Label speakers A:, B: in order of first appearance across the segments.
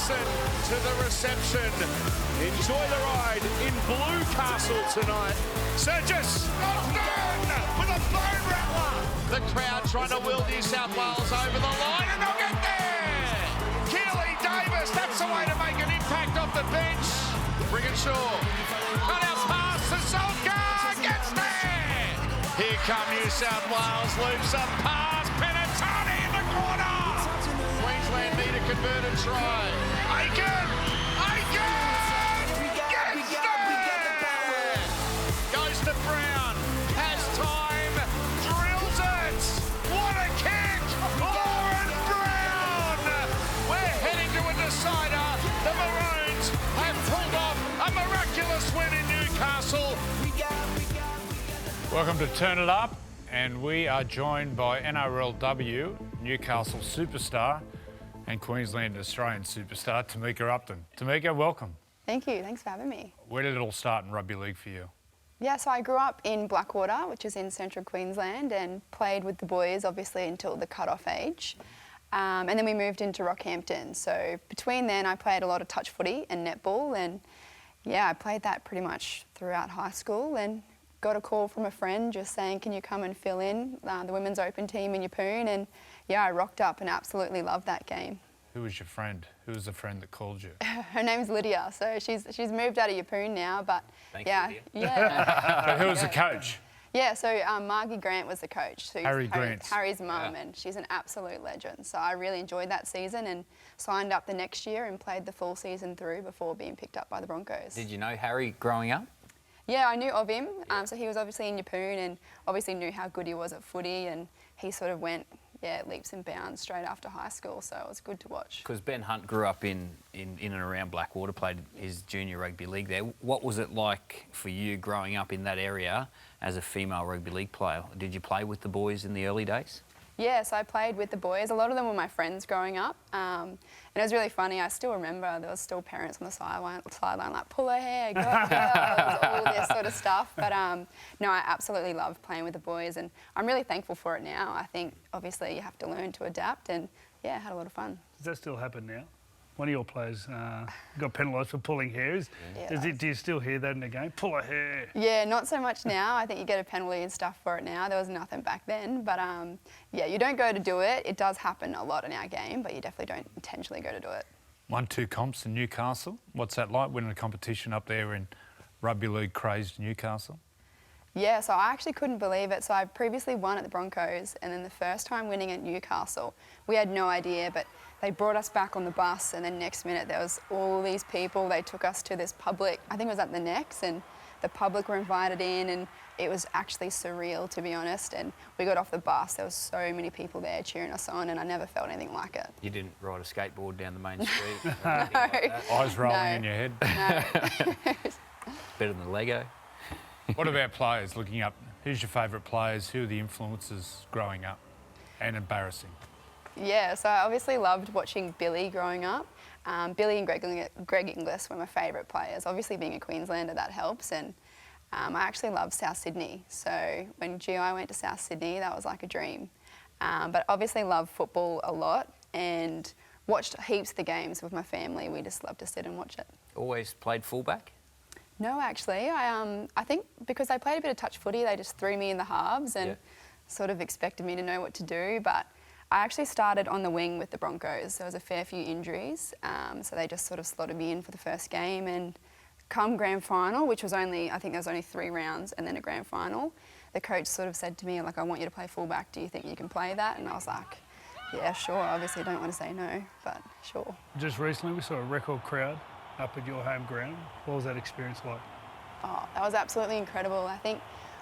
A: listen to the reception. Enjoy the ride in Blue Castle tonight. Surges Upton with a bone rattler. The crowd trying to will New South Wales over the line, and they'll get there. Keely Davis, that's the way to make an impact off the bench. Brigginshaw, cut out pass to Solskjaer, gets there. Here come New South Wales, loops up pass, Penatoni in the corner. Queensland need a converted try. Aiken, gets there. Goes to Brown, has time, drills it. What a kick, Lauren Brown. We're heading to a decider. The Maroons have pulled off a miraculous win in Newcastle.
B: Welcome to Turn It Up, and we are joined by NRLW, Newcastle superstar, and Queensland and Australian superstar, Tamika Upton. Tamika, welcome.
C: Thank you. Thanks for having me.
B: Where did it all start in rugby league for you?
C: Yeah, so I grew up in Blackwater, which is in central Queensland, and played with the boys, obviously, until the cut-off age. And then we moved into Rockhampton. So between then, I played a lot of touch footy and netball, and yeah, I played that pretty much throughout high school, and got a call from a friend just saying, can you come and fill in the women's open team in Yeppoon? And yeah, I rocked up and absolutely loved that game.
B: Who was your friend? Who was the friend that called you?
C: Her name's Lydia, so she's moved out of Yeppoon now, but
D: Thanks,
C: yeah.
D: Lydia.
C: Yeah.
B: So who was the coach?
C: Yeah, so Margie Grant was the coach. So Harry's mum, and she's an absolute legend. So I really enjoyed that season and signed up the next year and played the full season through before being picked up by the Broncos.
D: Did you know Harry growing up?
C: Yeah, I knew of him. So he was obviously in Yeppoon and obviously knew how good he was at footy, and he sort of went, leaps and bounds straight after high school, so it was good to watch.
D: Because Ben Hunt grew up in and around Blackwater, played his junior rugby league there. What was it like for you growing up in that area as a female rugby league player? Did you play with the boys in the early days?
C: Yeah, so I played with the boys. A lot of them were my friends growing up. And it was really funny. I still remember there was still parents on the sideline like, pull her hair, go, all this sort of stuff. But no, I absolutely loved playing with the boys, and I'm really thankful for it now. I think, obviously, you have to learn to adapt, and yeah, I had a lot of fun.
E: Does that still happen now? One of your players got penalised for pulling hairs.
C: Yeah.
E: Do you still hear that in the game? Pull a hair.
C: Yeah, not so much now. I think you get a penalty and stuff for it now. There was nothing back then. But yeah, you don't go to do it. It does happen a lot in our game, but you definitely don't intentionally go to do it.
B: 1-2 comps in Newcastle. What's that like, winning a competition up there in rugby league crazed Newcastle?
C: Yeah, so I actually couldn't believe it. So I previously won at the Broncos, and then the first time winning at Newcastle, we had no idea, but they brought us back on the bus, and then next minute there was all these people. They took us to this public, I think it was at the Nex, and the public were invited in, and it was actually surreal, to be honest. And we got off the bus, there was so many people there cheering us on, and I never felt anything like it.
D: You didn't ride a skateboard down the main street?
C: No.
D: Like that?
B: Eyes rolling in your head?
C: No.
D: Better than Lego?
B: What about players looking up? Who's your favourite players? Who are the influences growing up and embarrassing?
C: Yeah, so I obviously loved watching Billy growing up. Billy and Greg Inglis were my favourite players. Obviously being a Queenslander, that helps. And I actually loved South Sydney. So when GI went to South Sydney, that was like a dream. But obviously loved football a lot and watched heaps of the games with my family. We just loved to sit and watch it.
D: Always played fullback?
C: No, actually. I think because I played a bit of touch footy, they just threw me in the halves and sort of expected me to know what to do. But I actually started on the wing with the Broncos. There was a fair few injuries, so they just sort of slotted me in for the first game. And come grand final, which was only, I think there was only 3 rounds and then a grand final, the coach sort of said to me, like, I want you to play fullback. Do you think you can play that? And I was like, yeah, sure. Obviously, I don't want to say no, but sure.
E: Just recently, we saw a record crowd up at your home ground. What was that experience like?
C: Oh, that was absolutely incredible. I think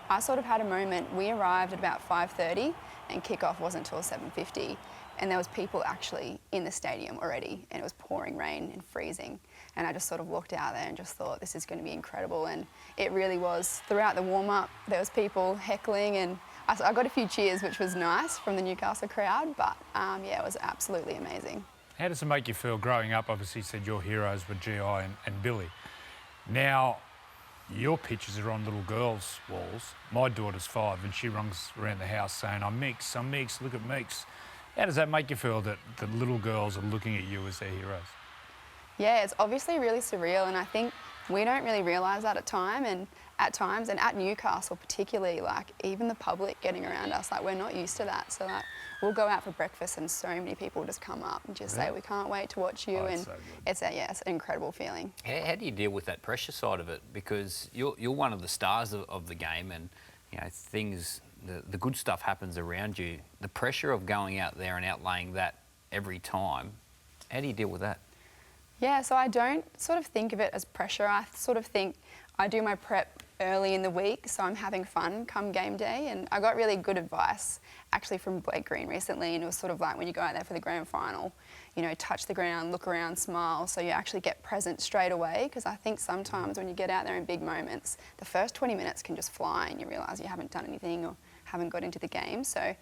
C: I sort of had a moment. We arrived at about 5:30 and kickoff wasn't until 7:50, and there was people actually in the stadium already, and it was pouring rain and freezing. And I just sort of looked out there and just thought, this is going to be incredible. And it really was. Throughout the warm-up, there was people heckling, and I got a few cheers, which was nice from the Newcastle crowd, but yeah, it was absolutely amazing.
B: How does it make you feel growing up? Obviously, you said your heroes were GI and Billy. Now, your pictures are on little girls' walls. My daughter's 5 and she runs around the house saying, I'm Meeks, look at Meeks. How does that make you feel that the little girls are looking at you as their heroes?
C: Yeah, it's obviously really surreal, and I think we don't really realise that at times, and at Newcastle particularly, like even the public getting around us, like we're not used to that. So like we'll go out for breakfast and so many people just come up and just say, we can't wait to watch you, and
B: so good.
C: it's an incredible feeling.
D: How do you deal with that pressure side of it? Because you're one of the stars of the game, and you know things. The good stuff happens around you. The pressure of going out there and outlaying that every time. How do you deal with that?
C: Yeah, so I don't sort of think of it as pressure. I sort of think I do my prep early in the week, so I'm having fun come game day. And I got really good advice actually from Blake Green recently, and it was sort of like when you go out there for the grand final, you know, touch the ground, look around, smile, so you actually get present straight away. Because I think sometimes when you get out there in big moments, the first 20 minutes can just fly and you realise you haven't done anything or haven't got into the game. So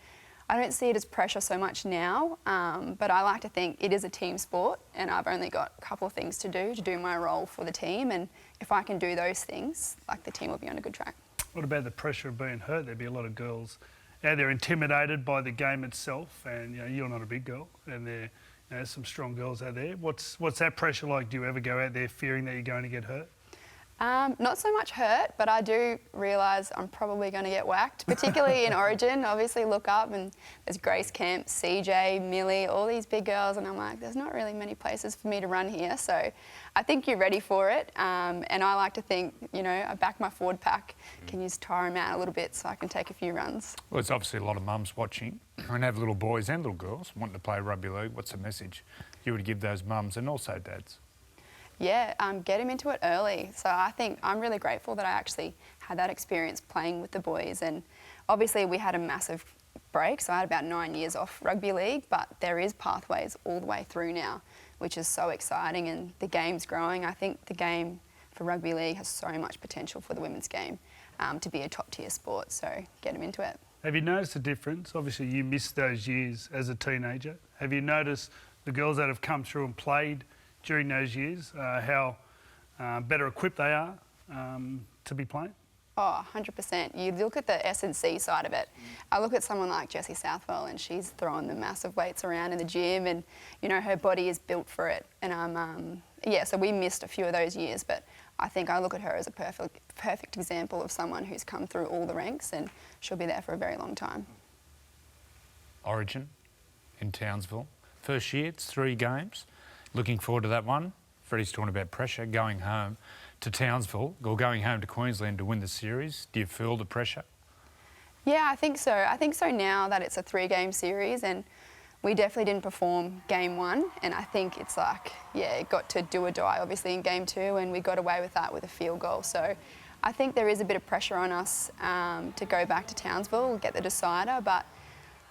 C: I don't see it as pressure so much now, but I like to think it is a team sport, and I've only got a couple of things to do my role for the team, and if I can do those things, like the team will be on a good track.
E: What about the pressure of being hurt? There'd be a lot of girls out there intimidated by the game itself, and you know, you're not a big girl, and there's some strong girls out there. What's that pressure like? Do you ever go out there fearing that you're going to get hurt?
C: Not so much hurt, but I do realise I'm probably going to get whacked, particularly in Origin. Obviously look up and there's Grace Kemp, CJ, Millie, all these big girls, and I'm like, there's not really many places for me to run here. So I think you're ready for it, and I like to think, you know, I back my forward pack, can just tire them out a little bit so I can take a few runs.
B: Well, it's obviously a lot of mums watching and have little boys and little girls wanting to play rugby league. What's the message you would give those mums and also dads?
C: Yeah, get him into it early. So I think I'm really grateful that I actually had that experience playing with the boys. And obviously we had a massive break, so I had about 9 years off rugby league, but there is pathways all the way through now, which is so exciting, and the game's growing. I think the game for rugby league has so much potential for the women's game to be a top tier sport, so get them into it.
E: Have you noticed a difference? Obviously you missed those years as a teenager. Have you noticed the girls that have come through and played during those years, how better equipped they are to be playing?
C: Oh, 100%. You look at the S&C side of it. I look at someone like Jessie Southwell, and she's throwing the massive weights around in the gym, and you know her body is built for it. And so we missed a few of those years, but I think I look at her as a perfect example of someone who's come through all the ranks, and she'll be there for a very long time.
B: Origin in Townsville. First year, it's 3 games. Looking forward to that one. Freddie's talking about pressure, going home to Townsville or going home to Queensland to win the series. Do you feel the pressure?
C: Yeah, I think so. I think so now that it's a 3-game series, and we definitely didn't perform game 1, and I think it's like, yeah, it got to do or die obviously in game 2, and we got away with that with a field goal. So I think there is a bit of pressure on us to go back to Townsville, get the decider, but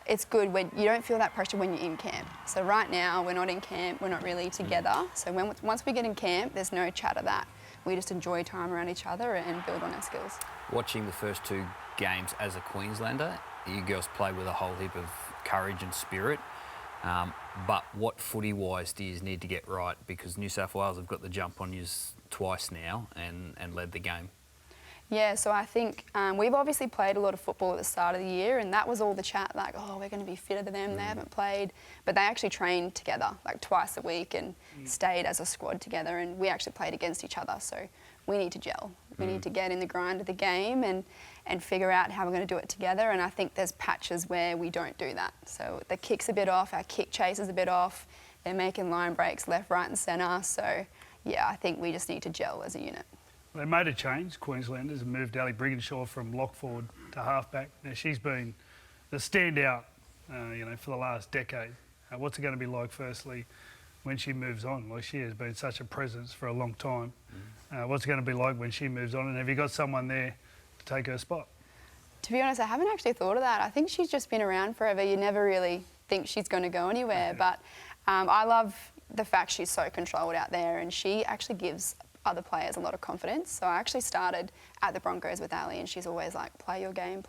C: it's good when you don't feel that pressure when you're in camp. So right now we're not in camp, we're not really together. So once we get in camp, there's no chat of that. We just enjoy time around each other and build on our skills.
D: Watching the first 2 games as a Queenslander, you girls play with a whole heap of courage and spirit. But what footy-wise do you need to get right? Because New South Wales have got the jump on you twice now and led the game.
C: Yeah, so I think we've obviously played a lot of football at the start of the year, and that was all the chat, like, oh, we're going to be fitter than them, they haven't played. But they actually trained together, like twice a week, and stayed as a squad together, and we actually played against each other. So we need to gel. We need to get in the grind of the game and figure out how we're going to do it together. And I think there's patches where we don't do that. So the kick's a bit off, our kick chase is a bit off, they're making line breaks left, right and centre. So, yeah, I think we just need to gel as a unit.
E: They made a change, Queenslanders, and moved Ali Brigginshaw from lock forward to halfback. Now, she's been the standout, for the last decade. What's it going to be like, firstly, when she moves on? Well, she has been such a presence for a long time. What's it going to be like when she moves on? And have you got someone there to take her spot?
C: To be honest, I haven't actually thought of that. I think she's just been around forever. You never really think she's going to go anywhere. But I love the fact she's so controlled out there, and she actually gives other players a lot of confidence. So I actually started at the Broncos with Ali, and she's always like, play your game,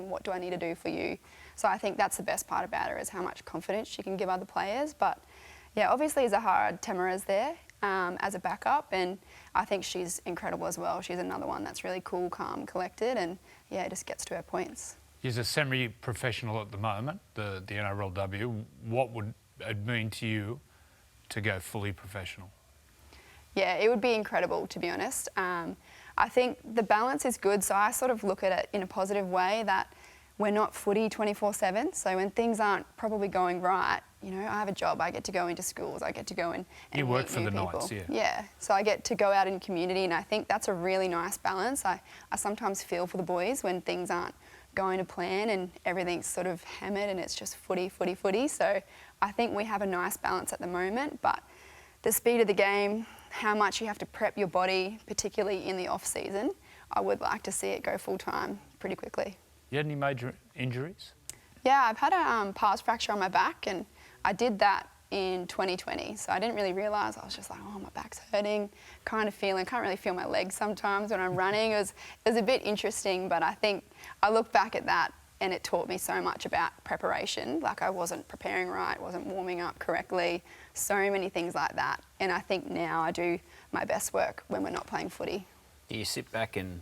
C: what do I need to do for you? So I think that's the best part about her, is how much confidence she can give other players. But yeah, obviously Zahara Temera's there as a backup, and I think she's incredible as well. She's another one that's really cool, calm, collected, and yeah, just gets to her points.
B: She's a semi-professional at the moment, the NRLW. What would it mean to you to go fully professional?
C: Yeah, it would be incredible, to be honest. I think the balance is good, so I sort of look at it in a positive way that we're not footy 24/7. So when things aren't probably going right, you know, I have a job, I get to go into schools, I get to go in and
B: You work
C: meet
B: for
C: new
B: the
C: people.
B: Knights, yeah.
C: Yeah, so I get to go out in community, and I think that's a really nice balance. I sometimes feel for the boys when things aren't going to plan and everything's sort of hammered and it's just footy, footy, footy. So I think we have a nice balance at the moment, but the speed of the game, how much you have to prep your body, particularly in the off-season, I would like to see it go full-time pretty quickly.
B: You had any major injuries?
C: Yeah, I've had a pars fracture on my back, and I did that in 2020, so I didn't really realise. I was just like, oh, my back's hurting, can't really feel my legs sometimes when I'm running. It was a bit interesting, but I think I look back at that and it taught me so much about preparation. Like, I wasn't preparing right, wasn't warming up correctly, so many things like that. And I think now I do my best work when we're not playing footy.
D: Do you sit back and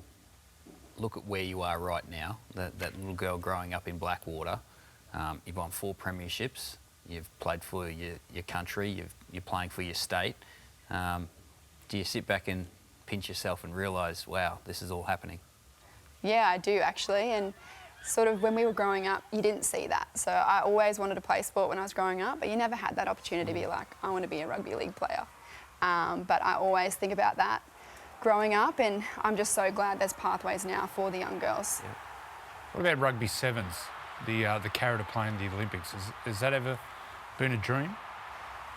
D: look at where you are right now, that little girl growing up in Blackwater? You've won 4 premierships, you've played for your country, you're playing for your state. Do you sit back and pinch yourself and realise, wow, this is all happening?
C: Yeah, I do actually, and sort of when we were growing up, you didn't see that. So I always wanted to play sport when I was growing up, but you never had that opportunity to be like, I want to be a rugby league player. But I always think about that growing up, and I'm just so glad there's pathways now for the young girls.
B: Yeah. What about rugby sevens, the carrot of playing the Olympics? Has that ever been a dream?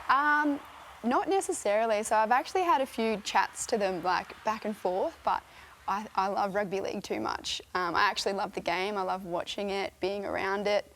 C: Not necessarily. So I've actually had a few chats to them, like back and forth, but I love rugby league too much. I actually love the game. I love watching it, being around it.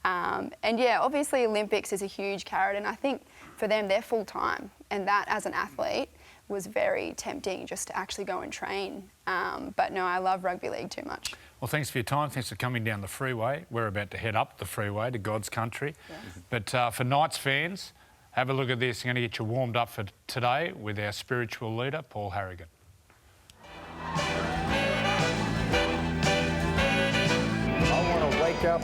C: And yeah, obviously Olympics is a huge carrot, and I think for them, they're full time. And that, as an athlete, was very tempting just to actually go and train. But no, I love rugby league too much.
B: Well, thanks for your time. Thanks for coming down the freeway. We're about to head up the freeway to God's country.
C: Yes.
B: But for Knights fans, have a look at this. I'm going to get you warmed up for today with our spiritual leader, Paul Harrigan.
F: I want to wake up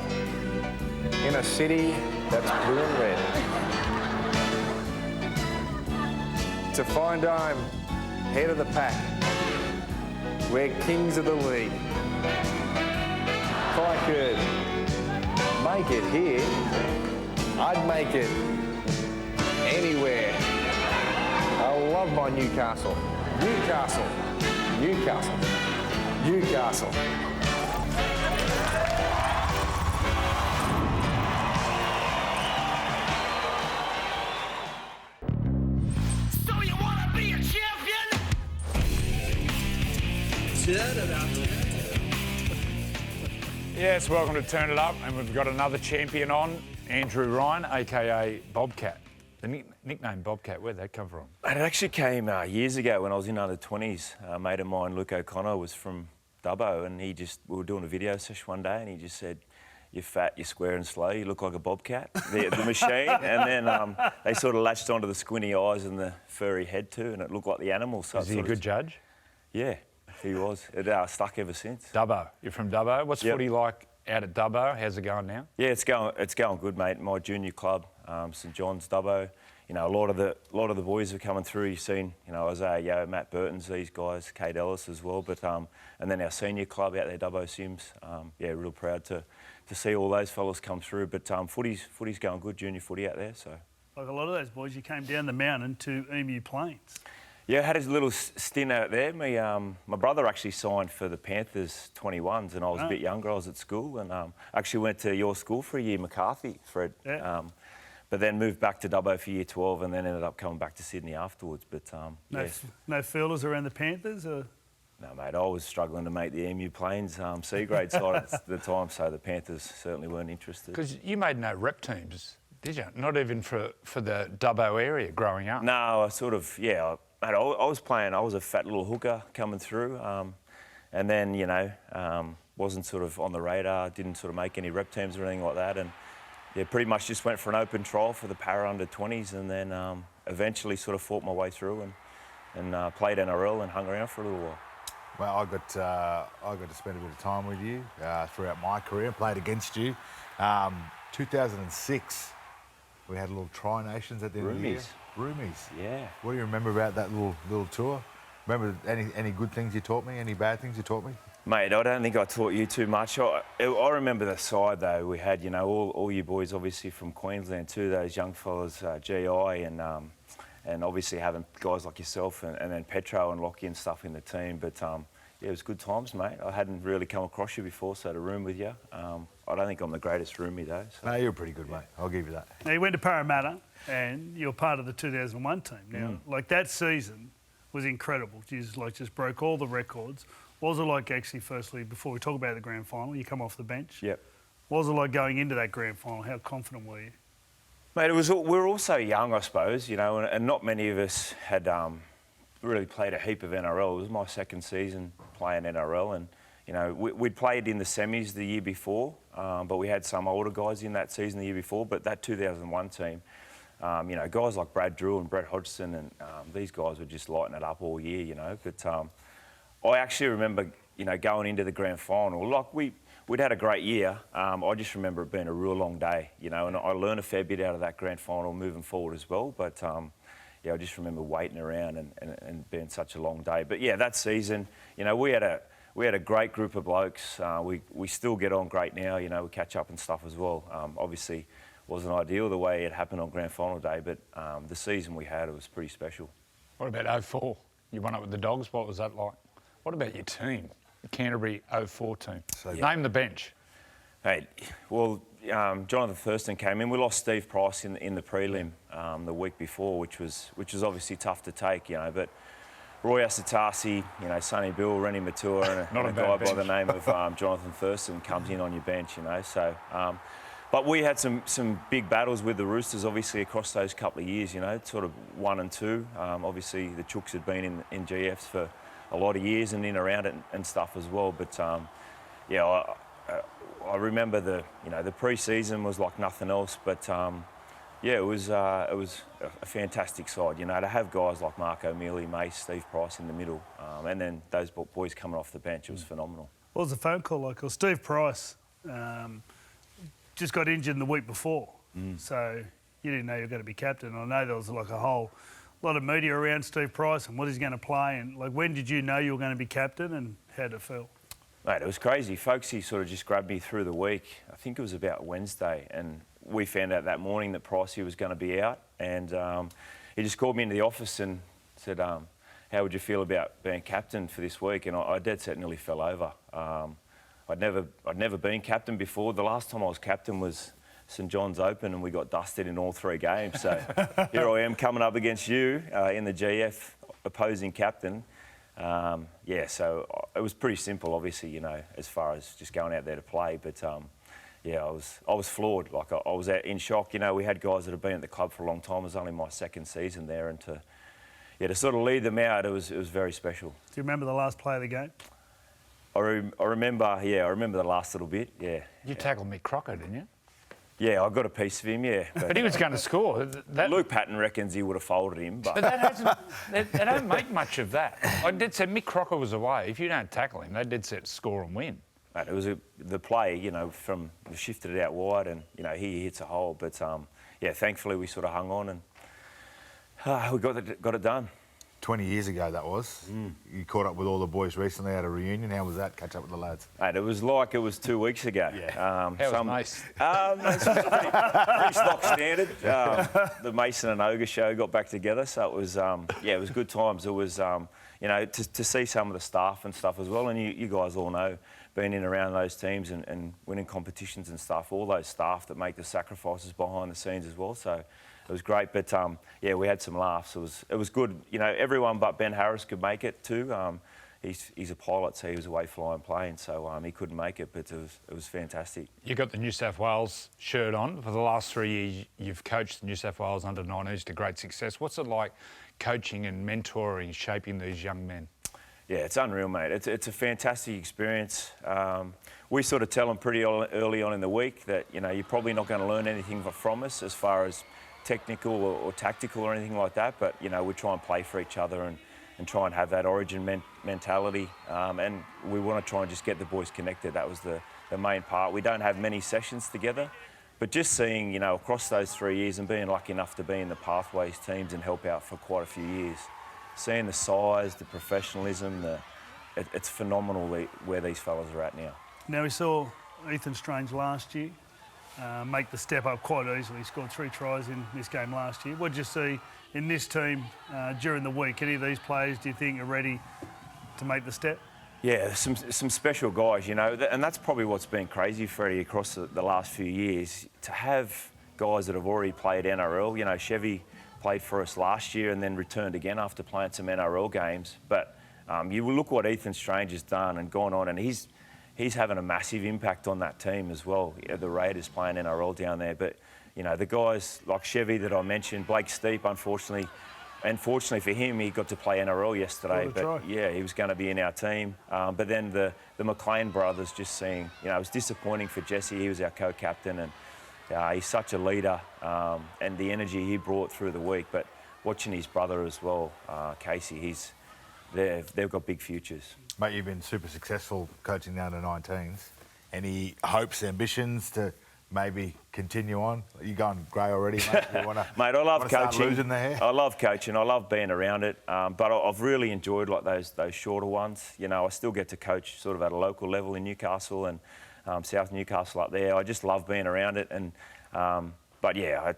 F: in a city that's blue and red. To find I'm head of the pack. We're kings of the league. If I could make it here, I'd make it anywhere. I love my Newcastle. Newcastle. Newcastle. Newcastle.
G: So you want to be a champion? Turn it up.
B: Yes, welcome to Turn It Up, and we've got another champion on, Andrew Ryan, aka Bobcat. The nickname Bobcat, where'd that come from?
H: It actually came years ago when I was in under-20s. A mate of mine, Luke O'Connor, was from Dubbo, and we were doing a video session one day, and he just said, "You're fat, you're square and slow, you look like a bobcat," the machine. And then they sort of latched onto the squinty eyes and the furry head too, and it looked like the animal. So
B: Is he a good judge?
H: Yeah, he was. It stuck ever since.
B: Dubbo. You're from Dubbo. What's
H: Yep.
B: footy like out at Dubbo? How's it going now?
H: Yeah, it's going good, mate. My junior club, St John's Dubbo. You know, a lot of the boys are coming through. You've seen, you know, Isaiah Yeo, Matt Burton's, these guys, Kate Ellis as well. But and then our senior club out there, Dubbo Sims. Yeah, real proud to see all those fellas come through. But footy's going good, junior footy out there. So
E: Like a lot of those boys, you came down the mountain to Emu Plains.
H: yeah, I had a little stint out there. My brother actually signed for the Panthers 21s, and I was a bit younger. I was at school, and actually went to your school for a year, McCarthy, Fred.
E: Yeah.
H: But then moved back to Dubbo for year 12, and then ended up coming back to Sydney afterwards. But
E: No feelers around the Panthers? Or?
H: No, mate, I was struggling to make the Emu Plains C-grade side at the time, so the Panthers certainly weren't interested.
B: Because you made no rep teams, did you? Not even for the Dubbo area growing up?
H: No, I sort of, yeah. Mate, I was playing, I was a fat little hooker coming through, and then, you know, wasn't sort of on the radar, didn't sort of make any rep teams or anything like that, and yeah, pretty much just went for an open trial for the Para under-20s, and then eventually sort of fought my way through and played NRL and hung around for a little while.
I: Well, I got to spend a bit of time with you throughout my career. Played against you. 2006, we had a little Tri-Nations at the end of the year. Roomies.
H: Yeah.
I: What do you remember about that little tour? Remember any good things you taught me? Any bad things you taught me?
H: Mate, I don't think I taught you too much. I remember the side, though. We had, you know, all you boys obviously from Queensland too, those young fellas, GI and obviously having guys like yourself and then Petro and Lockie and stuff in the team. But, yeah, it was good times, mate. I hadn't really come across you before, so to room with you. I don't think I'm the greatest roomie, though. So.
I: No, you're pretty good, mate. I'll give you that.
E: Now, you went to Parramatta and you're part of the 2001 team. Now, like that season was incredible. You just broke all the records. What was it like actually, firstly, before we talk about the grand final, you come off the bench?
H: Yep.
E: What was it like going into that grand final? How confident were you?
H: Mate, we were all so young, I suppose, you know, and not many of us had really played a heap of NRL. It was my second season playing NRL, and, you know, we'd played in the semis the year before, but we had some older guys in that season the year before. But that 2001 team, you know, guys like Brad Drew and Brett Hodgson and these guys were just lighting it up all year, you know. But I actually remember, you know, going into the grand final, like we'd had a great year. I just remember it being a real long day, you know, and I learned a fair bit out of that grand final moving forward as well. But yeah, I just remember waiting around and being such a long day. But yeah, that season, you know, we had a great group of blokes. We still get on great now, you know, we catch up and stuff as well. Obviously, wasn't ideal the way it happened on grand final day, but the season we had, it was pretty special.
B: What about 04? You won up with the Dogs. What was that like? What about your team, the Canterbury 04 team? So, name the bench.
H: Hey, well, Jonathan Thurston came in. We lost Steve Price in the prelim the week before, which was obviously tough to take, you know. But Roy Asatasi, you know, Sonny Bill, Rennie Matua, and a guy by the name of Jonathan Thurston comes in on your bench, you know. So, but we had some big battles with the Roosters, obviously, across those couple of years, you know, sort of 1 and 2. Obviously, the Chooks had been in GFs for a lot of years and in around it and stuff as well. But yeah, I remember the pre-season was like nothing else. But yeah, it was a fantastic side. You know, to have guys like Mark O'Mealy, Mace, Steve Price in the middle, and then those boys coming off the bench, it was phenomenal.
E: What was the phone call like? Well, Steve Price just got injured the week before, so you didn't know you were going to be captain. I know there was like a whole lot of media around Steve Price and what he's going to play. And like, when did you know you were going to be captain, and how did it feel? Mate,
H: it was crazy. Folksy sort of just grabbed me through the week. I think it was about Wednesday, and we found out that morning that Pricey was going to be out. And he just called me into the office and said, "How would you feel about being captain for this week?" And I dead set nearly fell over. I'd never been captain before. The last time I was captain was St John's Open, and we got dusted in all 3 games. So here I am coming up against you in the GF, opposing captain. Yeah, so it was pretty simple, obviously, you know, as far as just going out there to play. But yeah, I was floored. Like I was in shock. You know, we had guys that have been at the club for a long time. It was only my second season there, and to sort of lead them out, it was very special. Do
E: you remember the last play of the game?
H: I remember the last little bit. Yeah.
B: You tackled Mick Crocker, didn't you?
H: Yeah, I got a piece of him, yeah.
B: But he was going to score.
H: Luke Patton reckons he would have folded him. But
B: they don't make much of that. I did say Mick Crocker was away. If you don't tackle him, they did set score and win.
H: Mate, it was the play, you know, we shifted it out wide, and, you know, he hits a hole. But, yeah, thankfully we sort of hung on and we got it done.
I: 20 years ago, that was. You caught up with all the boys recently at a reunion. How was that, catch up with the lads?
H: Mate, it was like it was 2 weeks ago.
B: Yeah. How was Mace?
H: It was pretty stock standard. The Mason and Ogre show got back together, so it was, yeah, it was good times. It was, you know, to see some of the staff and stuff as well, and you guys all know, being in around those teams and winning competitions and stuff, all those staff that make the sacrifices behind the scenes as well, so it was great. But yeah, we had some laughs. It was good. You know, everyone but Ben Harris could make it too. He's a pilot, so he was away flying planes, so he couldn't make it. But it was fantastic.
B: You got the New South Wales shirt on for the last 3 years. You've coached the New South Wales under-19s to great success. What's it like coaching and mentoring, shaping these young men?
H: Yeah, it's unreal, mate. It's a fantastic experience. We sort of tell them pretty early on in the week that, you know, you're probably not going to learn anything from us as far as technical or tactical or anything like that, but, you know, we try and play for each other and try and have that origin mentality, and we want to try and just get the boys connected. That was the main part. We don't have many sessions together, But just seeing, you know, across those 3 years and being lucky enough to be in the pathways teams and help out for quite a few years, seeing the size, the professionalism, it's phenomenal where these fellas are at now.
E: Now, we saw Ethan Strange last year make the step up quite easily. He scored 3 tries in this game last year. What did you see in this team during the week? Any of these players do you think are ready to make the step?
H: Yeah, some special guys, you know, and that's probably what's been crazy, Freddie, across the last few years, to have guys that have already played NRL. You know, Chevy played for us last year and then returned again after playing some NRL games. But you look what Ethan Strange has done and gone on, and he's having a massive impact on that team as well. Yeah, the Raiders playing NRL down there. But, you know, the guys like Chevy that I mentioned, Blake Steep, unfortunately for him, he got to play NRL yesterday. But yeah, he was going to be in our team. But then the McLean brothers, just seeing, you know, it was disappointing for Jesse. He was our co-captain, and he's such a leader, and the energy he brought through the week. But watching his brother as well, Casey, they've got big futures.
I: Mate, you've been super successful coaching the under-19s. Any hopes, ambitions to maybe continue on? Are you going grey already, mate?
H: Mate, I love coaching.
I: Losing the hair?
H: I love coaching. I love being around it. But I've really enjoyed like those shorter ones. You know, I still get to coach sort of at a local level in Newcastle and South Newcastle up there. I just love being around it. And but yeah,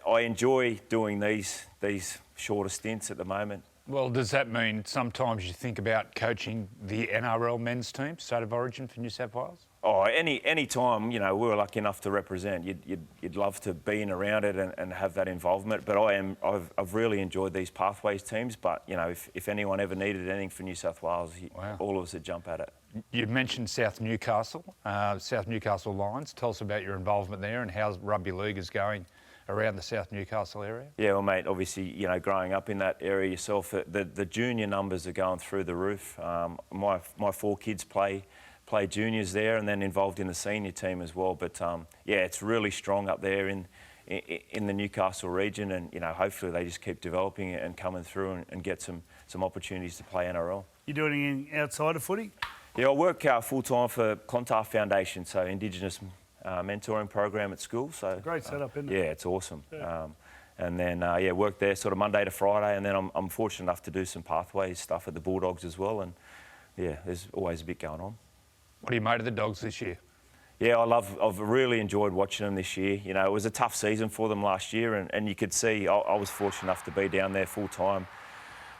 H: I enjoy doing these shorter stints at the moment.
B: Well, does that mean sometimes you think about coaching the NRL men's team, State of Origin for New South Wales?
H: Oh, any time, you know, we were lucky enough to represent, you'd love to be in around it and have that involvement. But I've really enjoyed these pathways teams. But, you know, if anyone ever needed anything for New South Wales, all of us would jump at it.
B: You mentioned South Newcastle Lions. Tell us about your involvement there and how Rugby League is going around the South Newcastle area. Yeah,
H: well, mate, obviously, you know, growing up in that area yourself, the junior numbers are going through the roof. My 4 kids play juniors there and then involved in the senior team as well. But yeah, it's really strong up there in the Newcastle region, and you know, hopefully they just keep developing it and coming through and get some opportunities to play NRL.
E: You do anything outside of footy?
H: Yeah, I work full time for Clontarf Foundation, so Indigenous mentoring program at school. So
E: great setup, isn't it?
H: Yeah, it's awesome.
E: Yeah.
H: And then work there sort of Monday to Friday, and then I'm fortunate enough to do some pathways stuff at the Bulldogs as well. And yeah, there's always a bit going on.
B: What do you make of the Dogs this year?
H: Yeah, I've really enjoyed watching them this year. You know, it was a tough season for them last year, and you could see I was fortunate enough to be down there full time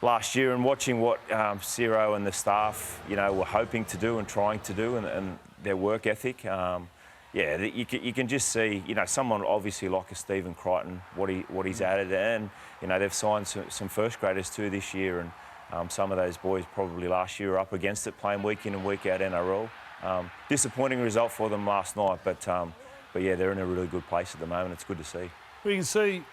H: last year and watching what Ciro and the staff, you know, were hoping to do and trying to do, and their work ethic. Yeah, you can just see, you know, someone obviously like a Stephen Crichton, what he's added, and you know, they've signed some first graders too this year, and some of those boys probably last year were up against it, playing week in and week out NRL. Disappointing result for them last night, but yeah, they're in a really good place at the moment. It's good to see.
E: We can see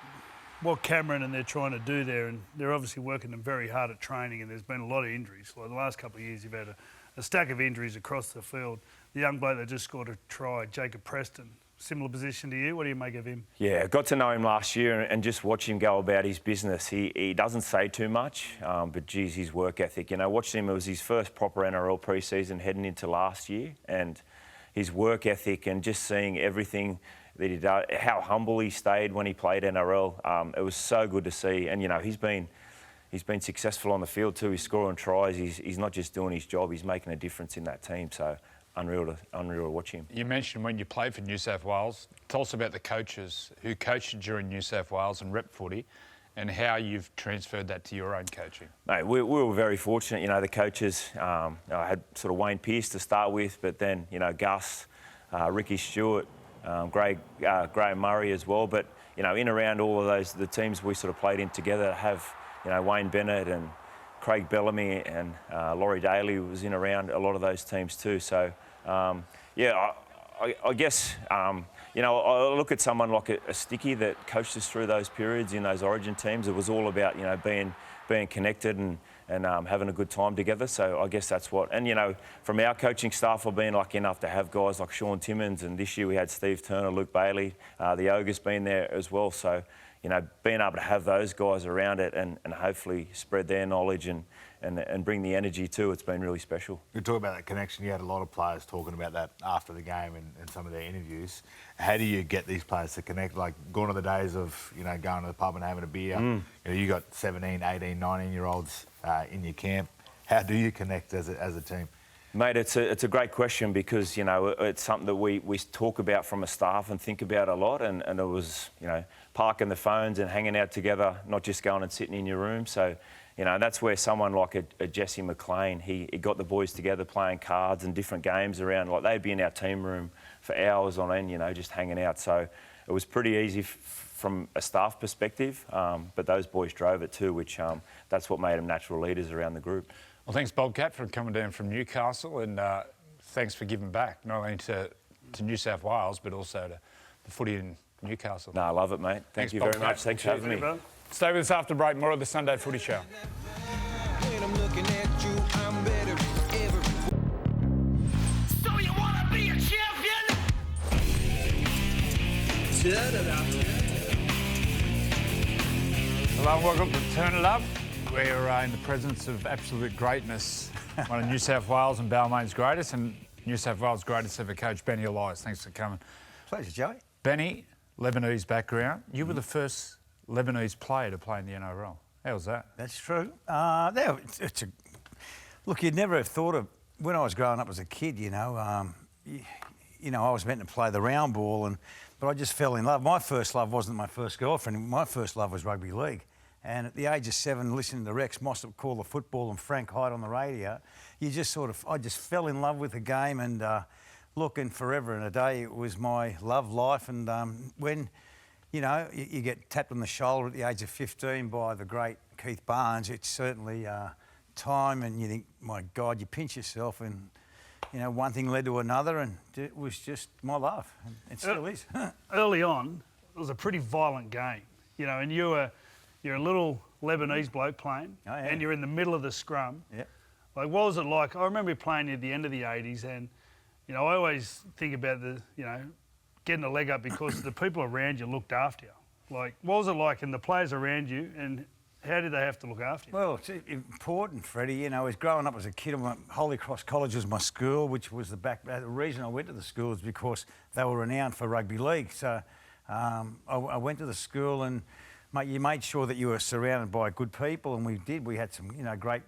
E: what Cameron and they're trying to do there, and they're obviously working them very hard at training, and there's been a lot of injuries. Like the last couple of years, you've had a stack of injuries across the field. The young bloke that just scored a try, Jacob Preston, similar position to you. What do you make of him? Yeah,
H: got to know him last year and just watch him go about his business. He doesn't say too much, but geez, his work ethic. You know, watching him, it was his first proper NRL pre-season heading into last year, and his work ethic and just seeing everything that he did, how humble he stayed when he played NRL. It was so good to see, and you know, he's been successful on the field too. He's scoring tries. He's not just doing his job. He's making a difference in that team. So. Unreal to watch him.
B: You mentioned when you played for New South Wales. Tell us about the coaches who coached you during New South Wales and rep footy, and how you've transferred that to your own coaching.
H: Mate, we were very fortunate. You know, the coaches. I had sort of Wayne Pearce to start with, but then you know Gus, Ricky Stewart, Graham Murray as well. But you know, in around all of the teams we sort of played in together have, you know, Wayne Bennett and Craig Bellamy and Laurie Daly was in around a lot of those teams too. So, yeah, I guess, you know, I look at someone like a Sticky that coached us through those periods in those Origin teams. It was all about, you know, being connected and having a good time together. So I guess that's what. And, you know, from our coaching staff, I've been lucky enough to have guys like Sean Timmins, and this year we had Steve Turner, Luke Bailey, the Ogre's been there as well. So, you know, being able to have those guys around it and hopefully spread their knowledge and and bring the energy too. It's been really special.
I: You talk about that connection. You had a lot of players talking about that after the game and some of their interviews. How do you get these players to connect? Like, gone are the days of, you know, going to the pub and having a beer. You know, you got 17, 18, 19-year-olds in your camp. How do you connect as a team?
H: Mate, it's a great question because, you know, it's something that we talk about from a staff and think about a lot, and it was, you know, parking the phones and hanging out together, not just going and sitting in your room. So, you know, that's where someone like a Jesse McLean, he got the boys together playing cards and different games around. Like, they'd be in our team room for hours on end, you know, just hanging out. So it was pretty easy from a staff perspective, but those boys drove it too, which that's what made them natural leaders around the group.
B: Well, thanks, Bobcat, for coming down from Newcastle, and thanks for giving back, not only to New South Wales, but also to the footy in Newcastle.
H: No, I love it, mate. Thank you very much. Thanks for having me.
B: Stay with us after break. More of the Sunday Footy Show.
G: When I'm looking at you, I'm better ever. So you wanna be a champion?
B: Hello and welcome to Turn It Up. We're in the presence of absolute greatness, one of New South Wales and Balmain's greatest, and New South Wales' greatest ever coach, Benny Elias. Thanks for coming.
J: Pleasure, Joey.
B: Benny, Lebanese background. You were the first Lebanese player to play in the NRL. How was that?
J: That's true. Look, you'd never have thought of, when I was growing up as a kid, you know, I was meant to play the round ball, but I just fell in love. My first love wasn't my first girlfriend. My first love was rugby league. And at the age of 7, listening to Rex Mossop call the football and Frank Hyde on the radio, I just fell in love with the game, and looking forever and a day, it was my love life. And when, you know, you get tapped on the shoulder at the age of 15 by the great Keith Barnes, it's certainly time, and you think, my God, you pinch yourself, and, you know, one thing led to another, and it was just my love. And it still is.
E: Early on, it was a pretty violent game, you know, and you're a little Lebanese bloke playing, and you're in the middle of the scrum.
J: Yep.
E: Like, what was it like? I remember playing at the end of the 80s, and, you know, I always think about getting a leg up because the people around you looked after you. Like, what was it like, and the players around you, and how did they have to look after you?
J: Well, it's important, Freddie. You know, as growing up as a kid, Holy Cross College was my school, which was the reason I went to the school is because they were renowned for rugby league. So I went to the school, and mate, you made sure that you were surrounded by good people, and we did. We had some, you know, great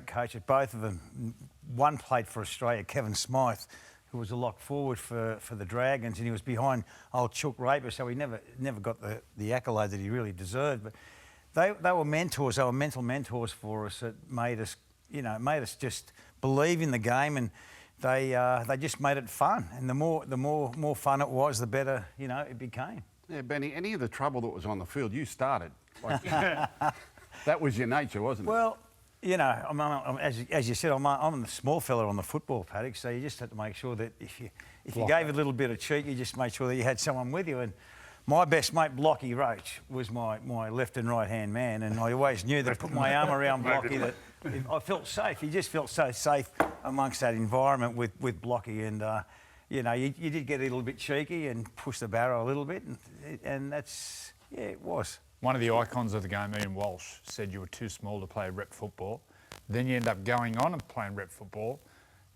J: coaches, both of them. One played for Australia, Kevin Smythe, who was a lock forward for the Dragons, and he was behind old Chook Raper, so he never got the accolade that he really deserved. But they were mentors. They were mental mentors for us that made us just believe in the game, and they just made it fun. And the more fun it was, the better, you know, it became.
K: Yeah, Benny, any of the trouble that was on the field, you started. Like, that was your nature, wasn't it?
J: Well, you know, as you said, I'm the small fella on the football paddock, so you just had to make sure that if you gave a little bit of cheek, you just made sure that you had someone with you. And my best mate, Blocky Roach, was my left and right hand man, and I always knew that I put my arm around Blocky that I felt safe. You just felt so safe amongst that environment with Blocky, and you know, you did get a little bit cheeky and push the barrow a little bit, and that's, yeah, it was.
B: One of the icons of the game, Ian Walsh, said you were too small to play rep football. Then you end up going on and playing rep football.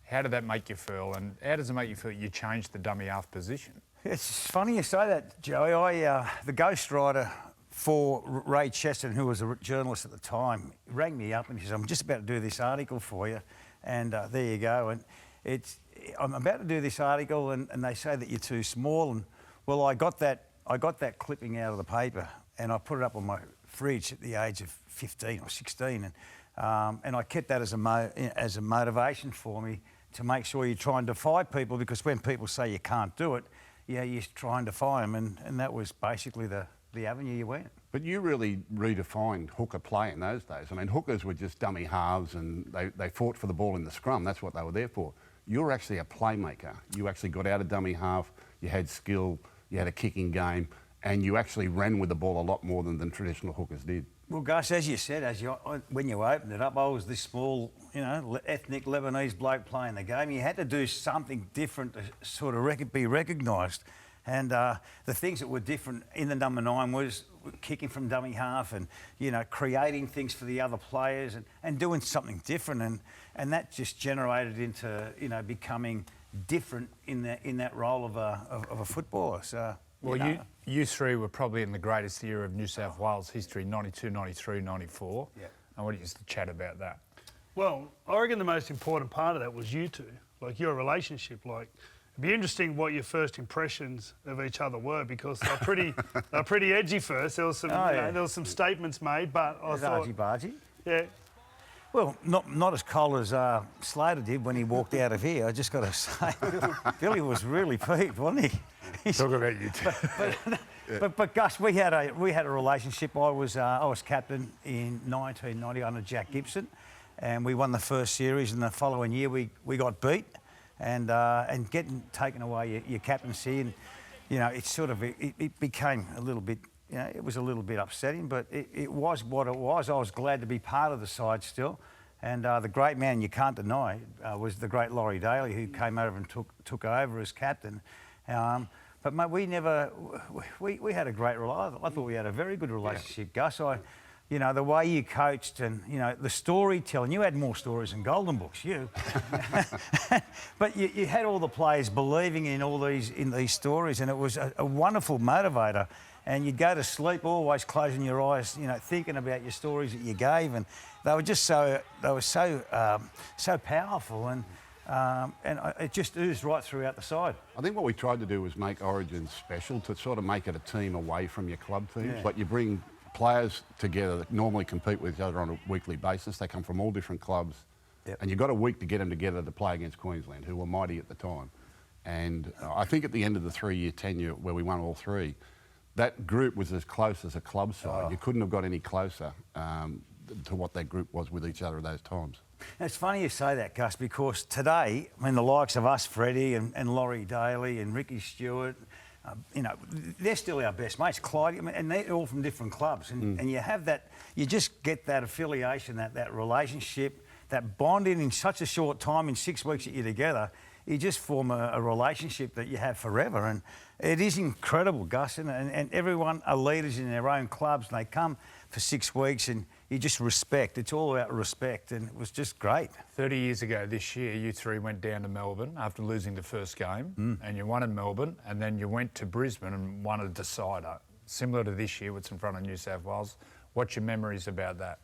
B: How did that make you feel, and how does it make you feel you changed the dummy half position?
J: It's funny you say that, Joey. The ghostwriter for Ray Cheston, who was a journalist at the time, rang me up and he said, I'm just about to do this article for you, and there you go. And I'm about to do this article, and they say that you're too small. And well, I got that clipping out of the paper, and I put it up on my fridge at the age of 15 or 16, and I kept that as a motivation for me to make sure you try and defy people, because when people say you can't do it, yeah, you try and defy them, and that was basically the avenue you went.
K: But you really redefined hooker play in those days. I mean, hookers were just dummy halves, and they fought for the ball in the scrum. That's what they were there for. You were actually a playmaker. You actually got out of dummy half, you had skill, you had a kicking game, and you actually ran with the ball a lot more than traditional hookers did.
J: Well, Gus, as you said, when you opened it up, I was this small, you know, ethnic Lebanese bloke playing the game. You had to do something different to sort of be recognised. And the things that were different in the number 9 was kicking from dummy half and, you know, creating things for the other players and doing something different. And that just generated into, you know, becoming different in that role of a footballer. So,
B: well, you three were probably in the greatest era of New South Wales history, 92, 93, 94.
J: Yeah.
B: And what used to chat about that?
E: Well, I reckon the most important part of that was you two, like your relationship. Like, it'd be interesting what your first impressions of each other were, because they're pretty edgy first. There was some, there was some statements made, but I thought,
J: argy-bargy.
E: yeah.
J: Well, not as cold as Slater did when he walked out of here. I just got to say, Billy was really peeved, wasn't he?
B: Talk about you two.
J: But Gus, we had a relationship. I was captain in 1990 under Jack Gibson, and we won the first series. And the following year, we got beat, and getting taken away your captaincy, and you know, it became a little bit. You know, it was a little bit upsetting, but it was what it was. I was glad to be part of the side still. And the great man you can't deny was the great Laurie Daly, who came over and took over as captain. But mate, we had a great relationship. I thought we had a very good relationship, Gus. You know, the way you coached and, you know, the storytelling. You had more stories than Golden Books, you. But you had all the players believing in these stories, and it was a wonderful motivator. And you'd go to sleep always closing your eyes, you know, thinking about your stories that you gave, and they were just so powerful, and it just oozed right throughout the side.
K: I think what we tried to do was make Origins special, to sort of make it a team away from your club teams.
J: Yeah.
K: Like, you bring players together that normally compete with each other on a weekly basis. They come from all different clubs, and you've got a week to get them together to play against Queensland, who were mighty at the time. And I think at the end of the 3-year tenure, where we won all three, that group was as close as a club side. You couldn't have got any closer to what that group was with each other at those times.
J: And it's funny you say that, Gus, because today, when the likes of us, Freddie and Laurie Daly and Ricky Stewart, you know, they're still our best mates, Clyde, and they're all from different clubs. And you have that, you just get that affiliation, that relationship, that bonding in such a short time, in 6 weeks that you're together. You just form a relationship that you have forever. And it is incredible, Gus. And everyone are leaders in their own clubs, and they come for 6 weeks, and you just respect. It's all about respect, and it was just great.
B: 30 years ago this year, you three went down to Melbourne after losing the first game, and you won in Melbourne, and then you went to Brisbane and won a decider. Similar to this year, what's in front of New South Wales. What's your memories about that?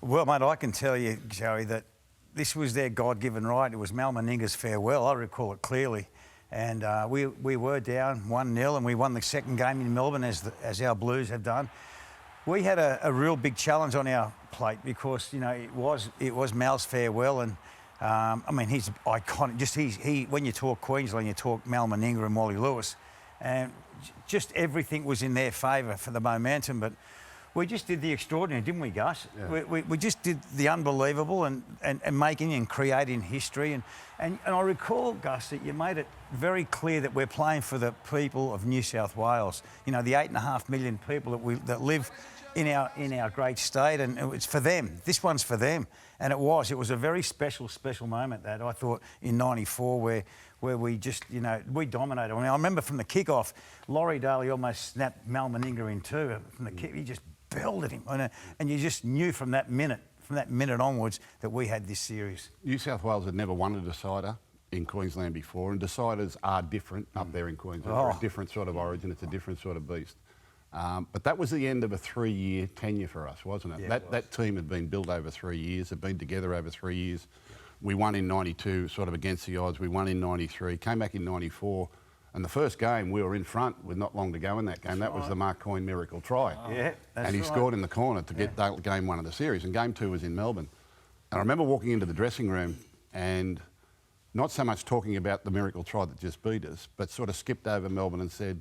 J: Well, mate, I can tell you, Joey, that this was their God-given right. It was Mal Meninga's farewell. I recall it clearly. And we were down 1-0, and we won the second game in Melbourne, as our Blues have done. We had a real big challenge on our plate, because, you know, it was Mal's farewell, and I mean, he's iconic. Just when you talk Queensland, you talk Mal Meninga and Wally Lewis, and just everything was in their favour for the momentum. But we just did the extraordinary, didn't we, Gus? Yeah. We just did the unbelievable and making and creating history. And I recall, Gus, that you made it very clear that we're playing for the people of New South Wales. You know, the 8.5 million people that live in our great state, and it's for them. This one's for them. And it was a very special moment, that I thought, in '94, where we just, you know, we dominated. I mean, I remember from the kick-off, Laurie Daly almost snapped Mal Meninga in two from the kick. He just belted him, and you just knew from that minute onwards that we had this series.
K: New South Wales had never won a decider in Queensland before, and deciders are different up there in Queensland. They're a different sort of origin. It's a different sort of beast. But that was the end of a 3-year tenure for us, wasn't it?
J: Yeah,
K: that team had been built over 3 years, had been together over 3 years. Yeah. We won in '92, sort of against the odds. We won in '93, came back in '94. And the first game, we were in front with not long to go in that game. That was the Mark Coyne miracle try.
J: Yeah,
K: and he scored in the corner to get that game one of the series. And game two was in Melbourne. And I remember walking into the dressing room and not so much talking about the miracle try that just beat us, but sort of skipped over Melbourne and said,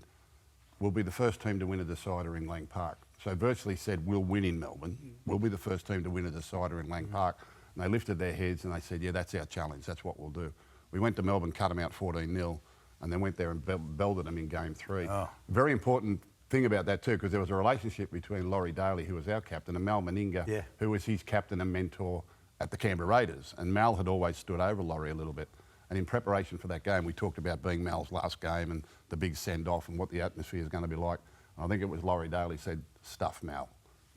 K: we'll be the first team to win a decider in Lang Park. So virtually said, we'll win in Melbourne. We'll be the first team to win a decider in Lang Park. And they lifted their heads and they said, yeah, that's our challenge. That's what we'll do. We went to Melbourne, cut them out 14-0. And then went there and belted them in game three. Oh. Very important thing about that too, because there was a relationship between Laurie Daly, who was our captain, and Mal Meninga, who was his captain and mentor at the Canberra Raiders. And Mal had always stood over Laurie a little bit. And in preparation for that game, we talked about being Mal's last game and the big send-off and what the atmosphere is going to be like. I think it was Laurie Daly said, "Stuff Mal."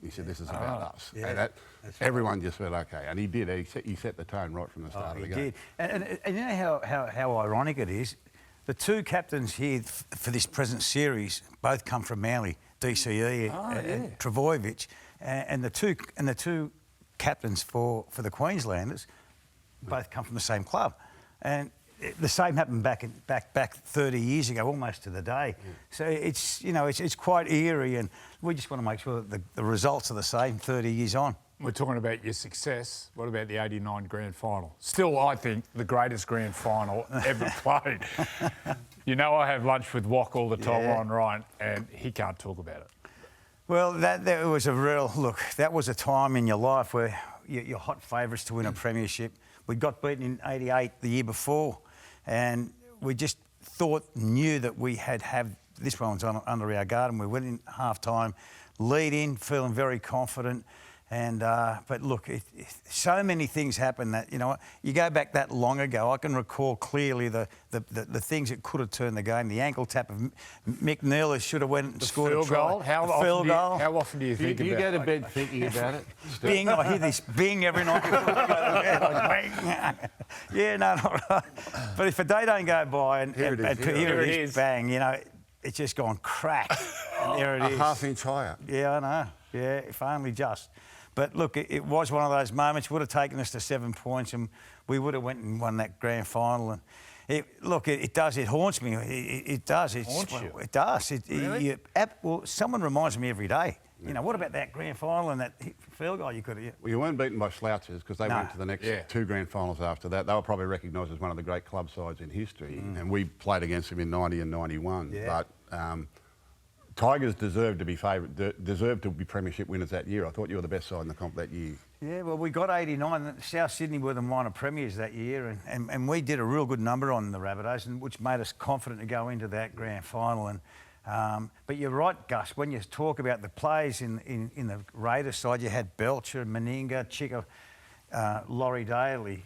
K: He said, "This is about us."
J: Yeah,
K: and everyone just went, "Okay." And he did. He set the tone right from the start of the game.
J: He did. And you know how ironic it is? The two captains here for this present series both come from Manly, DCE and Travojevic, and the two captains for the Queenslanders both come from the same club, and the same happened back 30 years ago, almost to the day. So it's quite eerie, and we just want to make sure that the results are the same 30 years on.
B: We're talking about your success. What about the '89 grand final? Still, I think, the greatest grand final ever played. You know, I have lunch with Wack all the time, Ron Ryan, and he can't talk about it.
J: Well, that was a real... Look, that was a time in your life where you're hot favourites to win a premiership. We got beaten in '88 the year before, and we just knew that we had this one was under our guard, and we went in half-time, lead in, feeling very confident. And but look, so many things happened that, you know, you go back that long ago. I can recall clearly the things that could have turned the game. The ankle tap of Mick Neal should have went and scored a try.
B: How often do you think about it?
K: You go to bed thinking about it?
J: Bing, I hear this bing every night before I go to bed. Like, yeah, no, not right. But if a day don't go by and here it is, bang, you know, it's just gone crack. And there it is.
K: A half-inch higher.
J: Yeah, I know. Yeah, if only just. But look, it was one of those moments. Would have taken us to 7 points, and we would have went and won that grand final. And it does. It haunts me. It does.
B: Haunts you?
J: It does.
B: Really?
J: Well, someone reminds me every day. You know, what about that grand final and that field goal you could have?
K: Well, you weren't beaten by slouches because they went to the next two grand finals after that. They were probably recognised as one of the great club sides in history, and we played against them in '90 and '91.
J: Yeah.
K: But Tigers deserved to be deserved to be premiership winners that year. I thought you were the best side in the comp that year.
J: Yeah, well, we got 89. South Sydney were the minor premiers that year, and we did a real good number on the Rabbitohs, which made us confident to go into that grand final. And but you're right, Gus. When you talk about the players in the Raiders side, you had Belcher, Meninga, Chica, Laurie Daly,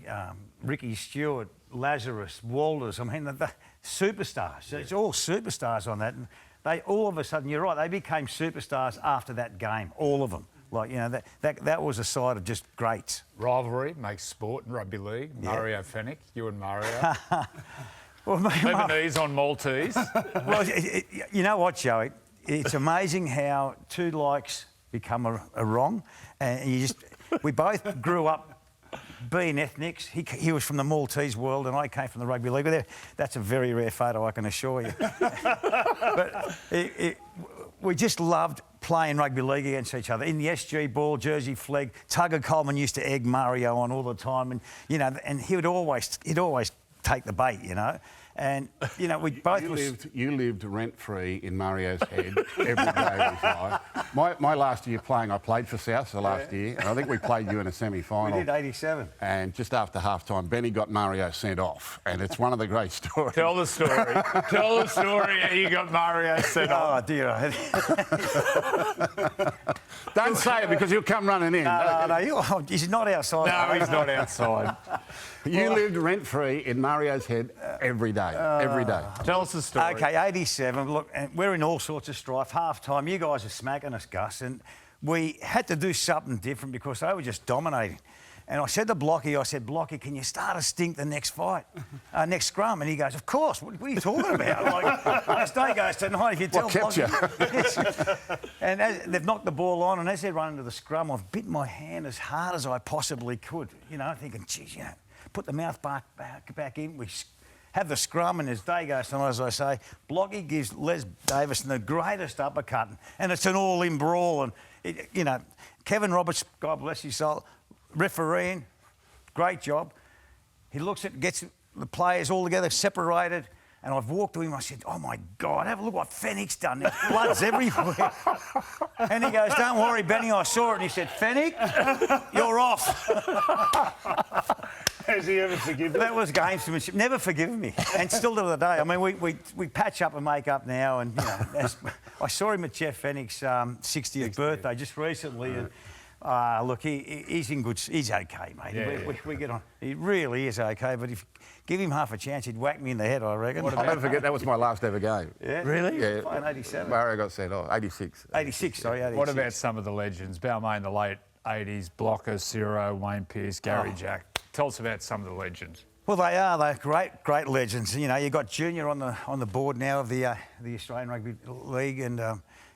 J: Ricky Stewart, Lazarus, Walters. I mean, the superstars. It's all superstars on that. And they all of a sudden, you're right, they became superstars after that game, all of them. Like, you know, that was a side of just greats.
B: Rivalry makes sport in rugby league. Mario Fennick, you and Mario.
J: Well,
B: Lebanese on Maltese.
J: Well, you know what, Joey? It's amazing how two likes become a wrong. And we both grew up being ethnics. He was from the Maltese world and I came from the rugby league. But that's a very rare photo, I can assure you. But we just loved playing rugby league against each other. In the SG ball, Jersey flag, Tugger Coleman used to egg Mario on all the time. And, you know, and he'd always take the bait, you know. And, you know, we both...
K: You lived rent-free in Mario's head every day of his life. My last year playing, I played for South the last year, and I think we played you in a semi-final.
J: We did, 87.
K: And just after half-time, Benny got Mario sent off, and it's one of the great stories.
B: Tell the story. Tell the story how you got Mario sent off.
J: Oh, dear.
K: Don't say it because he'll come running in.
J: No, he's not outside.
B: No, he's not outside.
K: You lived rent-free in Mario's head every day, every day.
B: Tell us the story.
J: OK, 87. Look, and we're in all sorts of strife. Half-time, you guys are smacking us, Gus, and we had to do something different because they were just dominating. And I said to Blocky, Blocky, can you start a stink the next fight, next scrum? And he goes, of course. What are you talking about? Like, as day goes tonight, if you tell
K: Blocky...
J: And they've knocked the ball on, and as they're running to the scrum, I've bit my hand as hard as I possibly could, you know, thinking, geez, you know, put the mouth back in. We have the scrum, and as day goes on, as I say, Blocky gives Les Davison the greatest uppercut, and it's an all-in brawl. And, you know, Kevin Roberts, God bless his soul, refereeing, great job. He looks at, gets the players all together, separated, and I've walked to him. I said, oh, my God, have a look what Fennick's done. There's blood's everywhere. And he goes, don't worry, Benny, I saw it. And he said, Fennick, you're off.
E: Has he ever forgiven you?
J: That was gamesmanship. Never forgiven me. And still to the day. I mean, we patch up and make up now. And, you know, I saw him at Jeff Fennick's 60th birthday just recently. And Look, he's in good. He's okay, mate.
B: Yeah,
J: We get on. He really is okay. But if you give him half a chance, he'd whack me in the head, I reckon.
K: I'll never forget, that was my last ever game.
J: Yeah. Really?
K: Yeah.
J: Playing 87.
K: Murray got sent off. 86.
J: 86, sorry, 86.
B: What about some of the legends? Balmain in the late 80s, Blocker, Ciro, Wayne Pearce, Gary Jack. Tell us about some of the legends.
J: Well, they're great legends. You know, you got Junior on the board now of the Australian Rugby League, and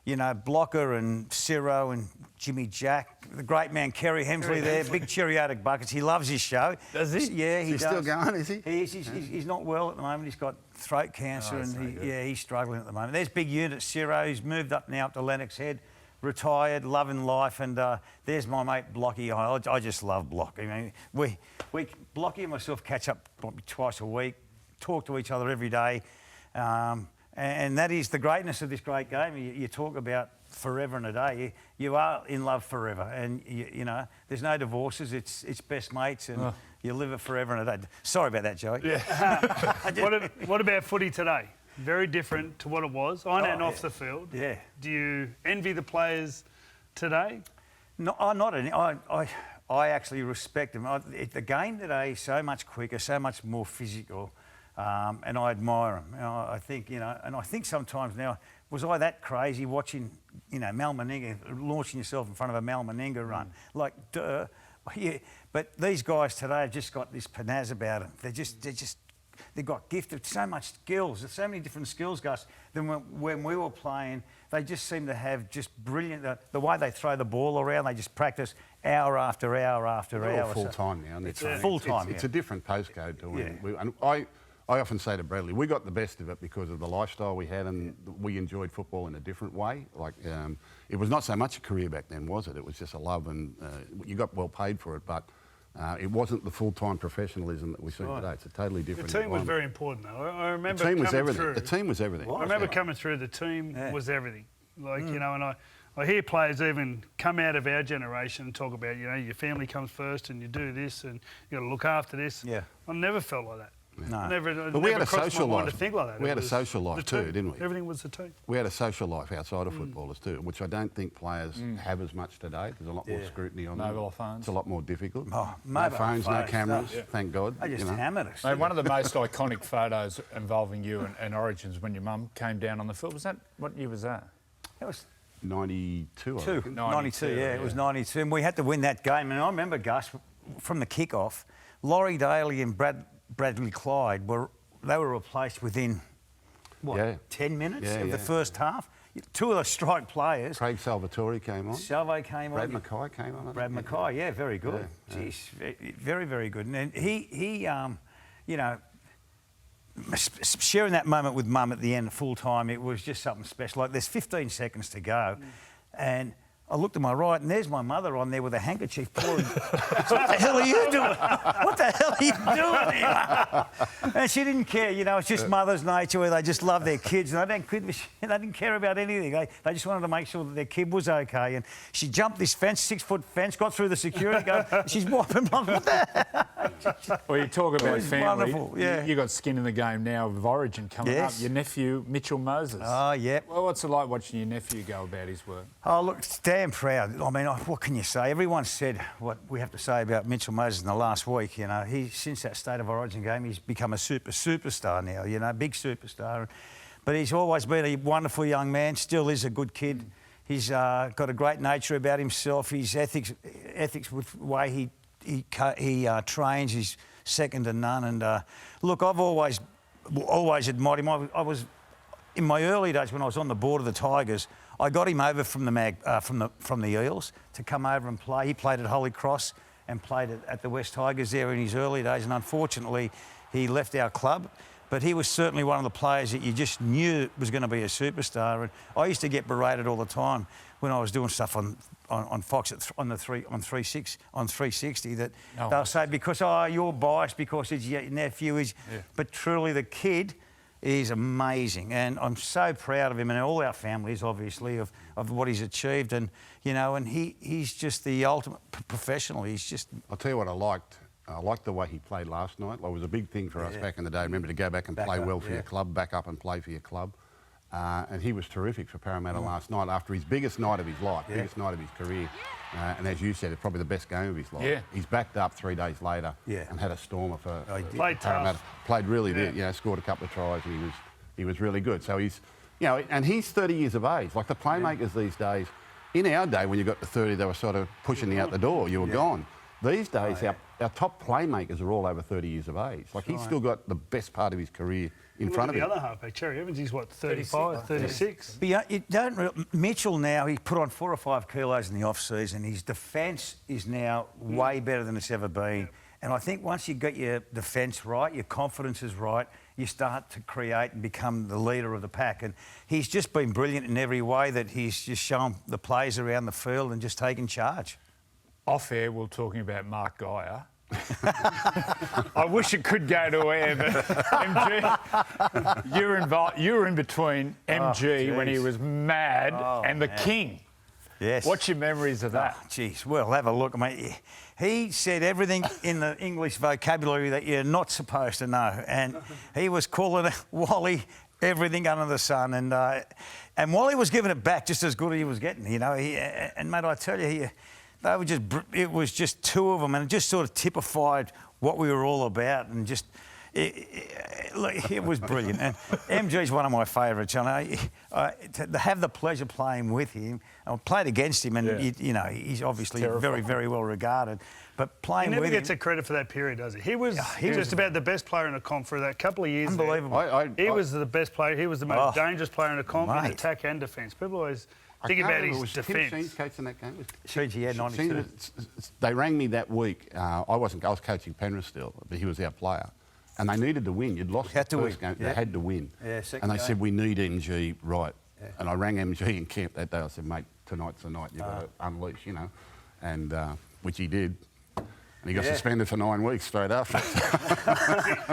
J: you know, Blocker and Ciro and Jimmy Jack, the great man Kerry Hemsley there, big cheeriotic buckets. He loves his show.
B: Does he?
J: Yeah, he
K: He's
J: does.
K: still going, is he?
J: He's not well at the moment. He's got throat cancer, and he's struggling at the moment. There's big unit Ciro. He's moved up now up to Lennox Head, retired, loving life, and there's my mate Blocky. I just love Block. I mean, Blocky and myself catch up probably twice a week, talk to each other every day, and that is the greatness of this great game. You talk about forever and a day. You are in love forever, and you know there's no divorces. It's best mates, and you live it forever and a day. Sorry about that, Joey.
E: Yeah. What about footy today? Very different to what it was on and off the field.
J: Yeah.
E: Do you envy the players today?
J: No, not any. I actually respect them. The game today is so much quicker, so much more physical, and I admire them. You know, I think, you know, and I think sometimes now, was I that crazy watching, you know, Mal Meninga, launching yourself in front of a Mal Meninga run? Like, duh. Yeah. But these guys today have just got this panache about them. They've got gifted so much skills. There's so many different skills, Gus, than when we were playing. They just seem to have just brilliant... The way they throw the ball around, they just practice hour after hour after
K: They're
J: hour.
K: all full-time now.
J: It's full-time,
K: It's a different postcode to when and I often say to Bradley, we got the best of it because of the lifestyle we had, and we enjoyed football in a different way. Like, it was not so much a career back then, was it? It was just a love, and you got well paid for it, but... it wasn't the full-time professionalism that we see today. It's a totally different
E: The team was very important, though. I remember
K: the team was everything.
E: through.
K: The team was everything.
E: I remember coming through. The team was everything. Like, you know, and I hear players even come out of our generation and talk about, you know, your family comes first and you do this and you got to look after this.
J: Yeah.
E: I never felt like that.
J: No.
K: But we had a social life.
E: To think like that.
K: We had a social life too, didn't we?
E: Everything was the team.
K: We had a social life outside of footballers too, which I don't think players have as much today. There's a lot more scrutiny on them.
B: Mobile phones.
K: It's a lot more difficult.
J: Oh,
K: no
J: mobile
K: phones, no cameras,
J: no.
K: thank God.
J: They just hammered us.
B: Mate, one of the most iconic photos involving you and Origins when your mum came down on the field. Was that, what year was that?
J: That was
K: 92, I reckon.
J: 92, yeah, it was 92. And we had to win that game. And I remember, Gus, from the kick-off, Laurie Daly and Bradley Clyde were replaced within, 10 minutes of the first half. Two of the strike players.
K: Craig Salvatore came on.
J: Salvo came
K: Brad
J: on.
K: Mackay came on.
J: Brad Mackay, yeah, very good.
K: Yeah,
J: Jeez, very, very good. And he you know, sharing that moment with Mum at the end, full time, it was just something special. Like, there's 15 seconds to go, and I looked to my right, and there's my mother on there with a handkerchief pouring. What the hell are you doing? What the hell are you doing here? And she didn't care, you know, it's just mother's nature where they just love their kids, and they didn't care about anything. They just wanted to make sure that their kid was okay. And she jumped this fence, 6-foot fence, got through the security guard. She's wiping blood. What the hell?
B: Well, you talk about family.
J: Wonderful, yeah.
B: You got skin in the game now with Origin coming up.
J: Yes.
B: Your nephew, Mitchell Moses.
J: Oh, yeah.
B: Well, what's it like watching your nephew go about his work?
J: Oh, look, damn proud. I mean, what can you say? Everyone said what we have to say about Mitchell Moses in the last week. You know, since that State of Origin game, he's become a superstar now, you know, big superstar. But he's always been a wonderful young man, still is a good kid. He's got a great nature about himself. His ethics with the way he trains is second to none. And look, I've always admired him. I was in my early days when I was on the board of the Tigers. I got him over from the Eels to come over and play. He played at Holy Cross and played at the West Tigers there in his early days. And unfortunately, he left our club. But he was certainly one of the players that you just knew was going to be a superstar. And I used to get berated all the time when I was doing stuff on Fox on 360 that they'll say, because you're biased because it's your nephew. But truly, the kid is amazing, and I'm so proud of him and all our families, obviously, of what he's achieved. And you know, and he's just the ultimate professional. He's just.
K: I'll tell you what I liked. I liked the way he played last night. It was a big thing for us back in the day. Remember, to go back and play well for your club, back up and play for your club. And he was terrific for Parramatta last night after his biggest night of his life, biggest night of his career. And as you said, it's probably the best game of his life.
B: Yeah.
K: He's backed up 3 days later and had a stormer for
E: Played
K: Parramatta.
E: tough.
K: Played really good, scored a couple of tries and he was really good. So he's, and he's 30 years of age. Like the playmakers these days, in our day when you got to 30, they were sort of pushing you out the door, you were gone. These days, our top playmakers are all over 30 years of age. Like he's still got the best part of his career in front of him.
E: The other halfback, Cherry Evans, he's what, 35, 36?
J: But you don't. Mitchell now, he put on 4 or 5 kilos in the off-season. His defence is now way better than it's ever been. And I think once you get your defence right, your confidence is right, you start to create and become the leader of the pack. And he's just been brilliant in every way that he's just shown the players around the field and just taken charge.
B: Off air, we're talking about Mark Geyer. I wish it could go to air, but MG, you were in between MG when he was mad and the King.
J: Yes.
B: What's your memories of that?
J: Jeez, well, have a look. I mean, he said everything in the English vocabulary that you're not supposed to know, and he was calling Wally everything under the sun, and Wally was giving it back just as good as he was getting. And mate, I tell you, it was just two of them, and it just sort of typified what we were all about, and just it was brilliant. And MG's one of my favourites. To have the pleasure playing with him, I played against him, and he's obviously very, very well regarded. But playing with him,
E: he never gets a credit for that period, does he? He was just about the best player in the comp for that couple of years.
J: Unbelievable.
E: He was the best player. He was the most dangerous player in the comp in attack and defence. People always think about his defence.
K: Was coaching that game?
J: CG, 92.
K: They rang me that week. I was coaching Penrith still, but he was our player. And they needed to win. You'd lost the first game. They had to win.
J: Yeah,
K: and they said, we need MG right. Yeah. And I rang MG in camp that day. I said, mate, tonight's the night. You've got to unleash, and which he did. And he got suspended for 9 weeks straight after.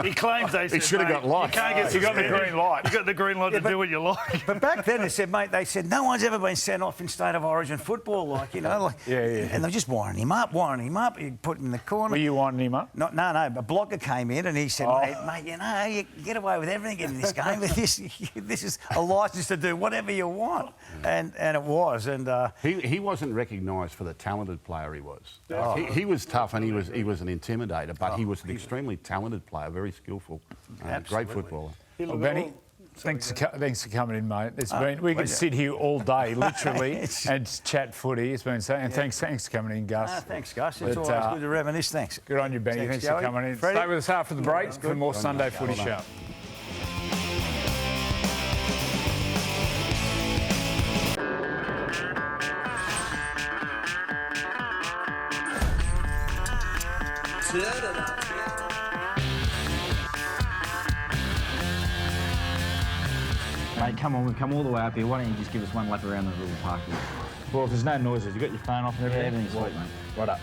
E: He claims they said,
K: he should have got life.
E: You can't get
B: You got the green light.
E: You got the green light to do what you like.
J: But back then they said no one's ever been sent off in state of origin football, and they're just wiring him up. You put him in the corner.
B: Were you winding him up?
J: No. A blocker came in and he said, mate, you get away with everything in this game. This is a licence to do whatever you want, and it was. And
K: he wasn't recognised for the talented player he was. He was tough and he was an intimidator, but he was an extremely talented player, very skillful, great footballer.
B: Well, Benny, thanks for coming in, mate. We could sit here all day, literally, and chat footy. It's been so. And thanks for coming in, Gus.
J: Thanks, Gus. It's always good to reminisce. Thanks.
B: Good on you, Benny. Thanks for coming in. Stay with us after the break for more Sunday Footy Show.
L: Mate, come on, we've come all the way up here. Why don't you just give us one lap around the little park here? Well, if there's no noises, you got your phone off and everything? Yeah, everything's sweet, mate. Right up.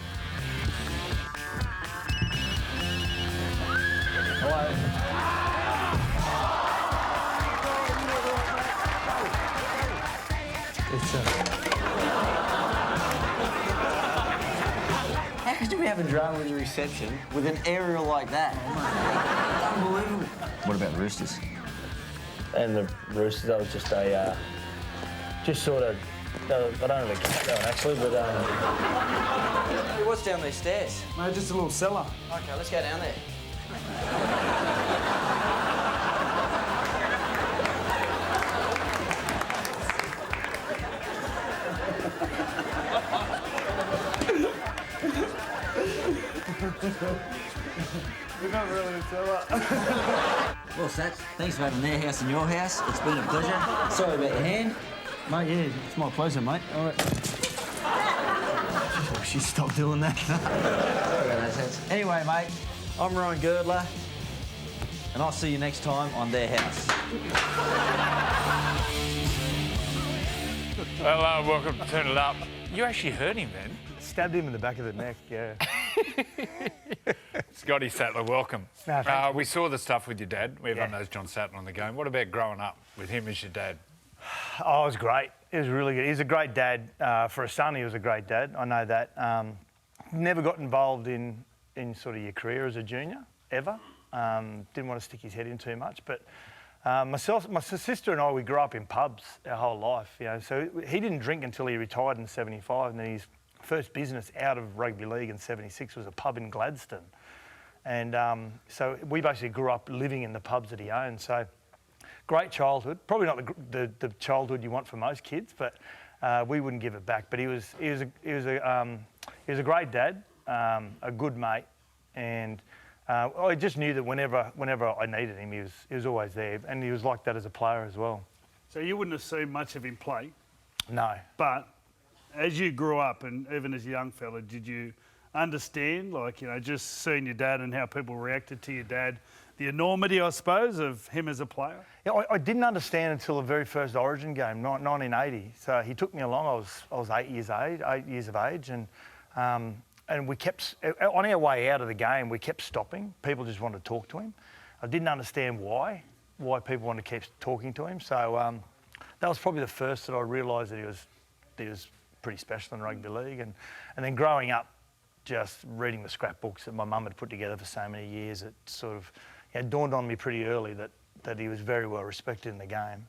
L: Hello.
M: How could you be having drama with the reception with an aerial like that? Unbelievable.
L: What about the Roosters?
N: And the Roosters, that was just a, just sort of, I don't have a cat going actually, but...
M: Hey, what's down these stairs?
E: Mate, just a little cellar.
M: Okay, let's go down there.
E: We're not really a cellar.
L: Well, Sats, thanks for having their house and your house. It's been a pleasure. Sorry about your hand.
M: Mate, yeah, it's my pleasure, mate. All right. Oh, she stopped doing that.
L: Anyway, mate, I'm Ryan Girdler, and I'll see you next time on their house.
B: Well, welcome to Turn It Up. You actually heard him then.
E: Stabbed him in the back of the neck, yeah.
B: Scotty Sattler, welcome.
E: No,
B: we saw the stuff with your dad. Everyone knows John Sattler on the game. What about growing up with him as your dad?
E: Oh, it was great. It was really good. He's a great dad. For a son, he was a great dad. I know that. Never got involved in sort of your career as a junior, ever. Didn't want to stick his head in too much, but
O: My sister and I, we grew up in pubs our whole life, you know. So he didn't drink until he retired in '75, and then his first business out of rugby league in '76 was a pub in Gladstone. And so we basically grew up living in the pubs that he owned. So great childhood. Probably not the childhood you want for most kids, but we wouldn't give it back. But he was a great dad, a good mate, and I just knew that whenever I needed him, he was always there, and he was like that as a player as well.
E: So you wouldn't have seen much of him play?
O: No.
E: But as you grew up, and even as a young fella, did you understand, like, you know, just seeing your dad and how people reacted to your dad, the enormity, I suppose, of him as a player?
O: Yeah, I didn't understand until the very first Origin game, 1980. So he took me along. I was 8 years of age, and we kept, on our way out of the game, we kept stopping. People just wanted to talk to him. I didn't understand why people wanted to keep talking to him. So that was probably the first that I realised that he was pretty special in rugby league. And then growing up, just reading the scrapbooks that my mum had put together for so many years, it sort of dawned on me pretty early that he was very well respected in the game.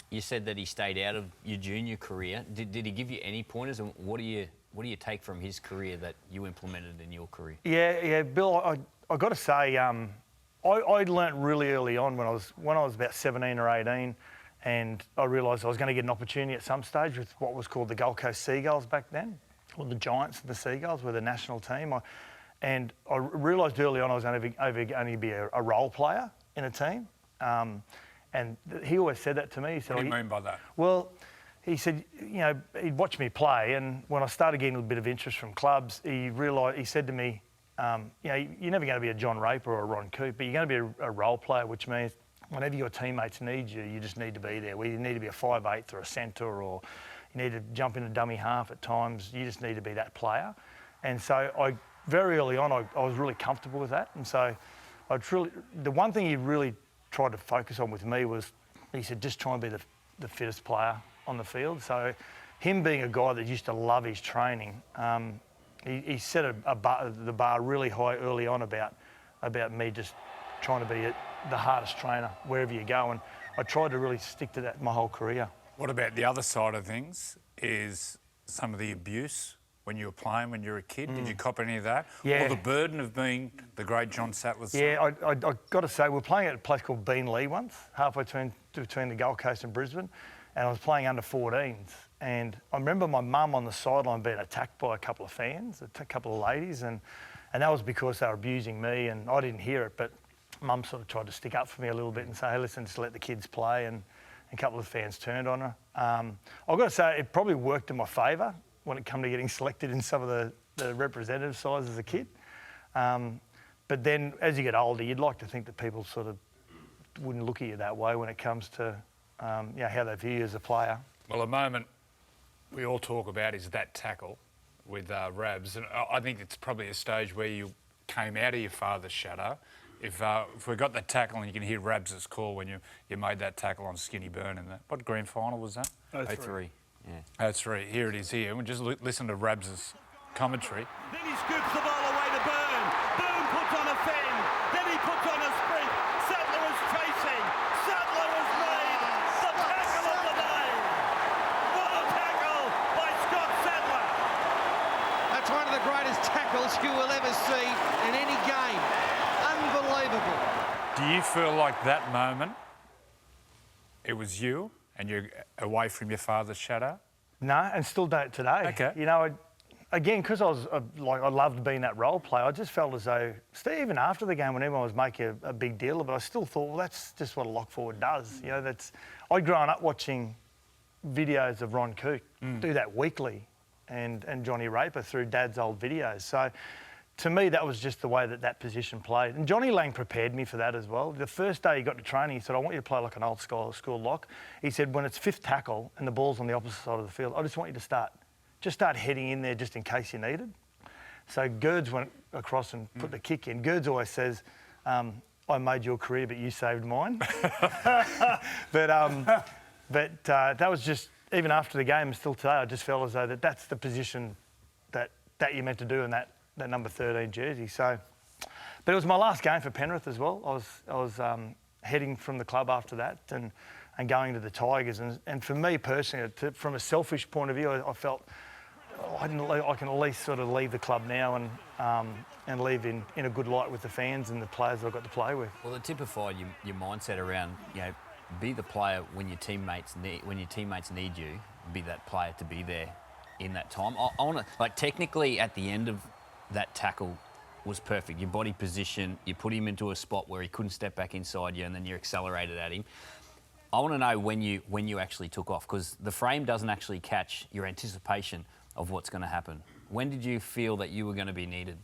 D: You said that he stayed out of your junior career. Did he give you any pointers? And what do you take from his career that you implemented in your career?
O: Yeah, Bill. I got to say, I learnt really early on when I was about 17 or 18, and I realised I was going to get an opportunity at some stage with what was called the Gold Coast Seagulls back then. Well, the Giants and the Seagulls were the national team. And I realised early on I was only going to be a role player in a team. And he always said that to me. He said,
B: what do you mean by that?
O: Well, he said, you know, he'd watch me play, and when I started getting a bit of interest from clubs, he said to me, you know, you're never going to be a John Raper or a Ron Coope, but you're going to be a role player, which means whenever your teammates need you, you just need to be there. Whether you need to be a 5'8" or a centre, or you need to jump into dummy half at times, you just need to be that player. And so very early on, I was really comfortable with that. And so the one thing he really tried to focus on with me was, he said, just try and be the fittest player on the field. So him being a guy that used to love his training, he set the bar really high early on about me just trying to be the hardest trainer wherever you go. And I tried to really stick to that my whole career.
B: What about the other side of things, is some of the abuse when you were playing, when you were a kid? Did you cop any of that?
O: Yeah.
B: Or the burden of being the great John Sattler's son?
O: Yeah, I got to say, we were playing at a place called Beenleigh once, halfway between the Gold Coast and Brisbane, and I was playing under 14s. And I remember my mum on the sideline being attacked by a couple of fans, a couple of ladies, and that was because they were abusing me, and I didn't hear it, but Mum sort of tried to stick up for me a little bit and say, hey, listen, just let the kids play, and a couple of fans turned on her. I've got to say, it probably worked in my favour when it came to getting selected in some of the representative sides as a kid. But then as you get older, you'd like to think that people sort of wouldn't look at you that way when it comes to how they view you as a player.
B: Well, a moment we all talk about is that tackle with Rabs, and I think it's probably a stage where you came out of your father's shadow. If we got that tackle, and you can hear Rabs' call when you made that tackle on Skinny Burn in that. What grand final was that?
D: 03.
B: Yeah. 03. Here it is here. And we just listen to Rabs' commentary.
G: Then he scoops the ball away to Burn. Burn puts on a fend. Then he puts on a sprint. Sattler is chasing. Sattler has made the tackle of the day. What a tackle by Scott Sattler.
P: That's one of the greatest tackles you will ever see in any game. Unbelievable.
B: Do you feel like that moment, it was you and you're away from your father's shadow?
O: No, and still don't today.
B: Okay.
O: You know, again, because I was I loved being that role player, I just felt as though, even after the game when everyone was making a big deal of it, I still thought, well, that's just what a lock forward does. You know, I'd grown up watching videos of Ron Coote do that weekly, and Johnny Raper through Dad's old videos. So to me, that was just the way that position played. And Johnny Lang prepared me for that as well. The first day he got to training, he said, I want you to play like an old school lock. He said, when it's fifth tackle and the ball's on the opposite side of the field, I just want you to start heading in there just in case you needed. So Gerds went across and put the kick in. Gerds always says, I made your career, but you saved mine. But that was just, even after the game and still today, I just felt as though that's the position that you're meant to do in that number 13 jersey. So, but it was my last game for Penrith as well. I was heading from the club after that and going to the Tigers. And for me personally, from a selfish point of view, I felt I can at least sort of leave the club now and leave in a good light with the fans and the players that I've got to play with.
D: Well, it typified your mindset around, be the player when your teammates need you, be that player to be there in that time. I want to, technically at the end of that tackle was perfect. Your body position, you put him into a spot where he couldn't step back inside you, and then you accelerated at him. I want to know when you actually took off, because the frame doesn't actually catch your anticipation of what's going to happen. When did you feel that you were going to be needed?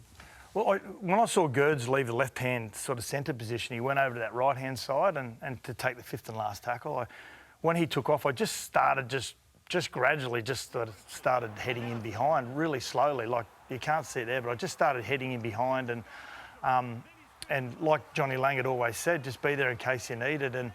O: Well, when I saw Gerds leave the left-hand sort of centre position, he went over to that right-hand side and to take the fifth and last tackle. When he took off, I just started just gradually started heading in behind really slowly. Like, you can't see it there, but I just started heading in behind and like Johnny Lang had always said, just be there in case you need it. And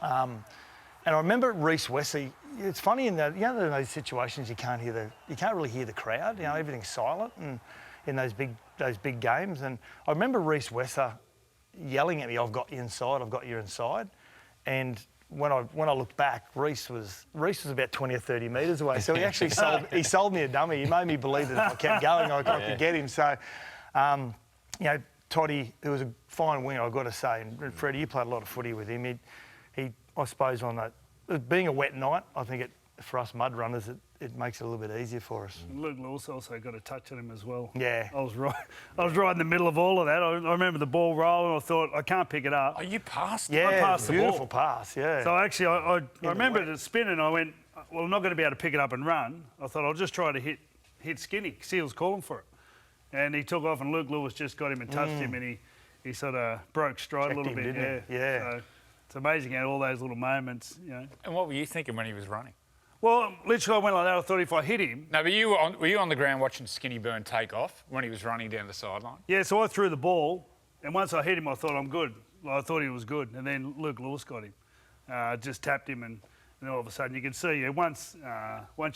O: I remember Reece Wesley. It's funny in that, in those situations you can't really hear the crowd. Everything's silent and in those big games. And I remember Reece Wesley yelling at me, "I've got you inside. I've got you inside." And when I looked back, Reece was about 20 or 30 metres away. So he actually sold me a dummy. He made me believe that if I kept going, I could get him. So, Toddy, who was a fine winger, I've got to say, and Freddie, you played a lot of footy with him. He I suppose on that, being a wet night, I think for us mud runners, it makes it a little bit easier for us.
E: Luke Lewis also got a touch on him as well.
O: Yeah.
E: I was right in the middle of all of that. I remember the ball rolling. I thought, I can't pick it up.
B: Oh, you passed?
O: Yeah,
E: I passed the ball.
O: Beautiful pass, yeah.
E: So actually, I remember it spinning. I went, well, I'm not going to be able to pick it up and run. I thought I'll just try to hit Skinny. Seal's calling for it. And he took off and Luke Lewis just got him and touched him, and he sort of broke stride a little bit.
O: Yeah.
E: So it's amazing how all those little moments,
B: And what were you thinking when he was running?
E: Well, literally I went like that. I thought if I hit him...
B: No, but were you on the ground watching Skinny Byrne take off when he was running down the sideline?
E: Yeah, so I threw the ball, and once I hit him, I thought I'm good. I thought he was good, and then Luke Lewis got him. Just tapped him, and all of a sudden you can see, once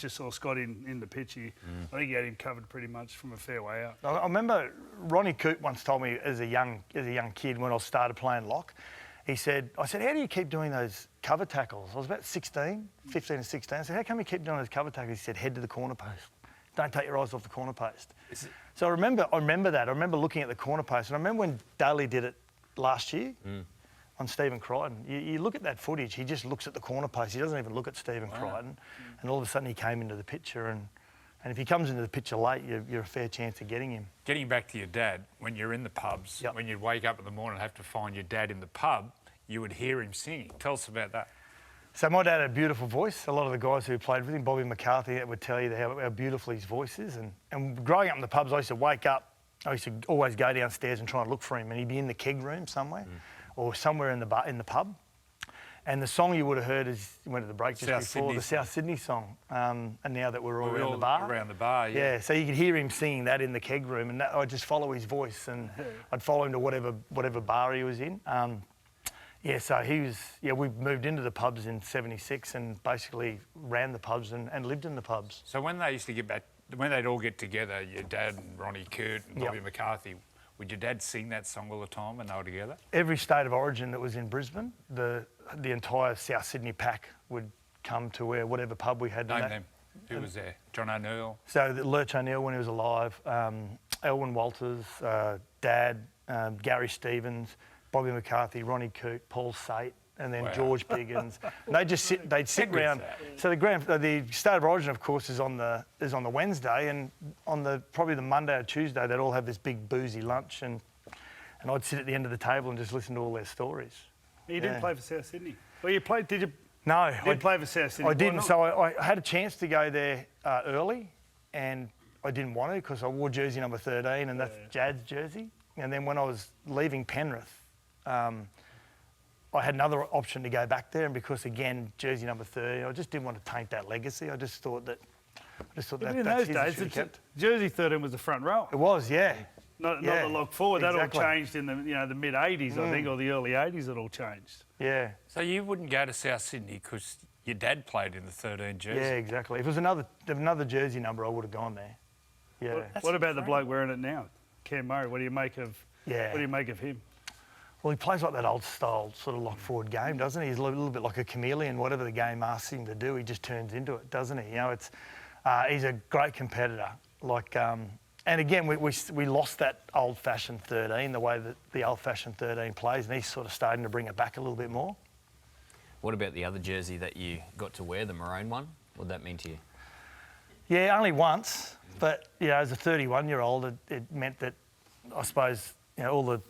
E: you saw Scott in the pitch, I think he had him covered pretty much from a fair way out.
O: I remember Ronnie Coote once told me as a young kid when I started playing lock, I said, how do you keep doing those cover tackles? I was about 15 or 16. I said, how come you keep doing those cover tackles? He said, head to the corner post. Don't take your eyes off the corner post. So I remember that. I remember looking at the corner post. And I remember when Daly did it last year on Stephen Crichton. You look at that footage, he just looks at the corner post. He doesn't even look at Stephen Crichton. And all of a sudden he came into the picture. And if he comes into the picture late, you're a fair chance of getting him.
B: Getting back to your dad, when you're in the pubs, when you'd wake up in the morning and have to find your dad in the pub, you would hear him singing. Tell us about that.
O: So my dad had a beautiful voice. A lot of the guys who played with him, Bobby McCarthy, would tell you how beautiful his voice is. And growing up in the pubs, I used to wake up, I used to always go downstairs and try and look for him, and he'd be in the keg room somewhere or somewhere in the pub. And the song you would have heard is, you went to the break just before, the South Sydney song. And now that we're all around the bar.
B: Around the bar, yeah.
O: So you could hear him singing that in the keg room, and I'd just follow his voice, and I'd follow him to whatever bar he was in. So we moved into the pubs in '76 and basically ran the pubs and lived in the pubs.
B: So when they used to when they'd all get together, your dad and Ronnie Coote and Bobby McCarthy, would your dad sing that song all the time when they were together?
O: Every state of origin that was in Brisbane, the entire South Sydney pack would come to whatever pub we had.
B: Name them. Who was there? John O'Neill?
O: So Lurch O'Neill when he was alive, Elwyn Walters, Dad, Gary Stevens, Bobby McCarthy, Ronnie Coote, Paul Sate, and then George Biggins. And they'd sit round. So the state of origin, of course, is on the Wednesday, and on probably the Monday or Tuesday, they'd all have this big boozy lunch, and I'd sit at the end of the table and just listen to all their stories.
E: You didn't play for South Sydney? Well, you played, did you?
O: No.
E: You didn't play for South Sydney?
O: I didn't. So I had a chance to go there early, and I didn't want to because I wore jersey number 13, and that's Jad's jersey. And then when I was leaving Penrith, I had another option to go back there, and because again jersey number 30, I just didn't want to taint that legacy. I just thought that
E: in those days, jersey 13 was the front row.
O: It was, yeah.
E: Not the lock forward. Exactly. That all changed in the mid 80s, I think, or the early 80s. It all changed.
O: Yeah.
B: So you wouldn't go to South Sydney because your dad played in the 13 jersey.
O: Yeah, exactly. If it was another jersey number, I would have gone there. Yeah.
E: What about the bloke wearing it now, Cam Murray? What do you make of?
O: Yeah.
E: What do you make of him?
O: Well, he plays like that old-style sort of lock-forward game, doesn't he? He's a little bit like a chameleon. Whatever the game asks him to do, he just turns into it, doesn't he? You know, it's he's a great competitor. Like, and again, we lost that old-fashioned 13, the way that the old-fashioned 13 plays, and he's sort of starting to bring it back a little bit more.
D: What about the other jersey that you got to wear, the maroon one? What did that mean to you?
O: Yeah, only once, but you know, as a 31-year-old, it meant that I suppose you know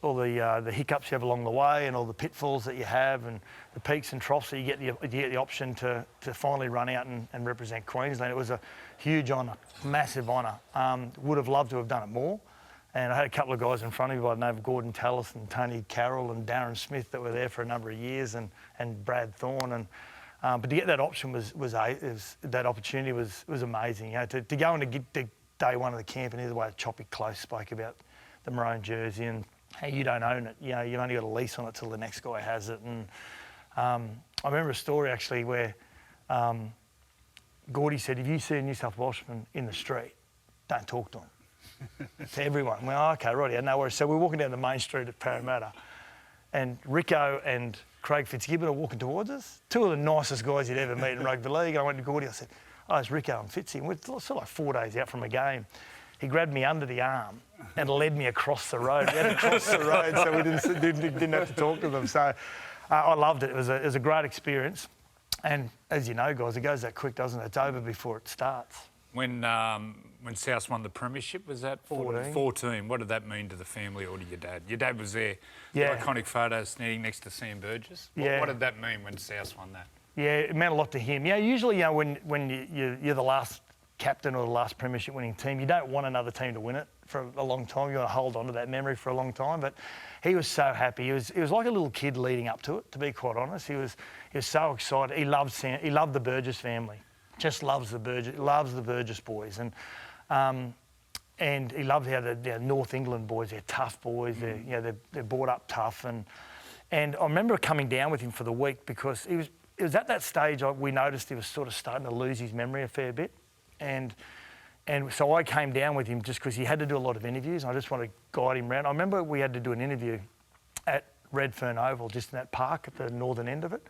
O: all the hiccups you have along the way, and all the pitfalls that you have, and the peaks and troughs that you get the option to finally run out and represent Queensland. It was a huge honour, massive honour. Would have loved to have done it more. And I had a couple of guys in front of me by the name of Gordon Tallis and Tony Carroll and Darren Smith that were there for a number of years, and Brad Thorne. And but to get that option that opportunity was amazing. You know, to go into day one of the camp, and hear the way Choppy Close spoke about the maroon jersey and how you don't own it. You know, you've only got a lease on it till the next guy has it. And I remember a story actually where Gordy said, if you see a New South Welshman in the street, don't talk to him. To everyone. Well, okay, right, yeah, no worries. So we're walking down the main street at Parramatta, and Rico and Craig Fitzgibbon are walking towards us. Two of the nicest guys you'd ever meet in rugby league. I went to Gordy, I said, oh, it's Rico and Fitzy. And we're sort of like 4 days out from a game. He grabbed me under the arm and led me across the road. We had to cross the road, so we didn't have to talk to them. So I loved it. It was a great experience. And as you know, guys, it goes that quick, doesn't it? It's over before it starts.
B: When South won the premiership, was that 14? What did that mean to the family or to your dad? Your dad was there.
O: Yeah.
B: The iconic photo standing next to Sam Burgess.
O: Yeah.
B: What did that mean when South won that?
O: Yeah, it meant a lot to him. Yeah, usually, you know, when you're the last captain or the last premiership winning team, you don't want another team to win it for a long time. You want to hold on to that memory for a long time. But he was so happy. He was like a little kid leading up to it, to be quite honest. He was so excited. He loved the Burgess family. Just loves the Burgess boys, and he loved how the North England boys, they're tough boys. They're brought up tough, and I remember coming down with him for the week because it was at that stage we noticed he was sort of starting to lose his memory a fair bit, and so I came down with him just because he had to do a lot of interviews. And I just wanted to guide him around. I remember we had to do an interview at Redfern Oval, just in that park at the northern end of it.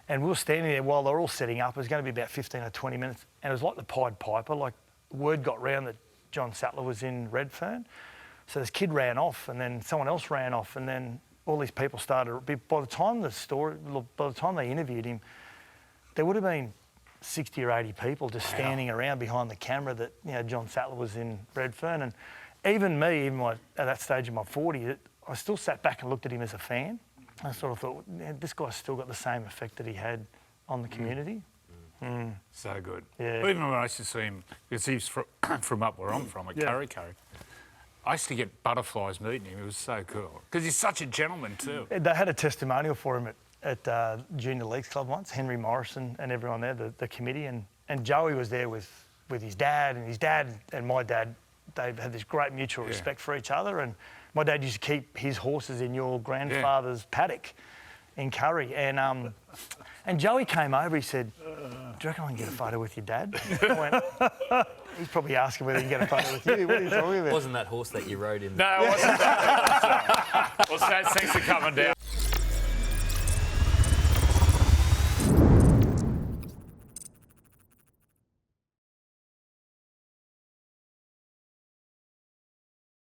O: And we were standing there while they were all setting up. It was going to be about 15 or 20 minutes. And it was like the Pied Piper. Like, word got round that John Sattler was in Redfern. So this kid ran off, and then someone else ran off, and then all these people started. By the time they interviewed him, there would have been 60 or 80 people just standing around behind the camera that, you know, John Sattler was in Redfern. And even me, at that stage of my 40s, I still sat back and looked at him as a fan. I sort of thought, this guy's still got the same effect that he had on the community.
B: So good.
O: Yeah.
B: Even when I used to see him, because he's from up where I'm from, at Curry. I used to get butterflies meeting him. It was so cool. Because he's such a gentleman too.
O: They had a testimonial for him at Junior Leagues Club once, Henry Morrison and everyone there, the committee. And Joey was there with his dad, and my dad, they had this great mutual respect for each other. And my dad used to keep his horses in your grandfather's paddock in Curry. And Joey came over, he said, do you reckon I can get a photo with your dad? I went, he's probably asking whether he can get a photo with you. What are you talking about?
D: Wasn't that horse that you rode in?
B: No, it wasn't that. Well, thanks for coming down.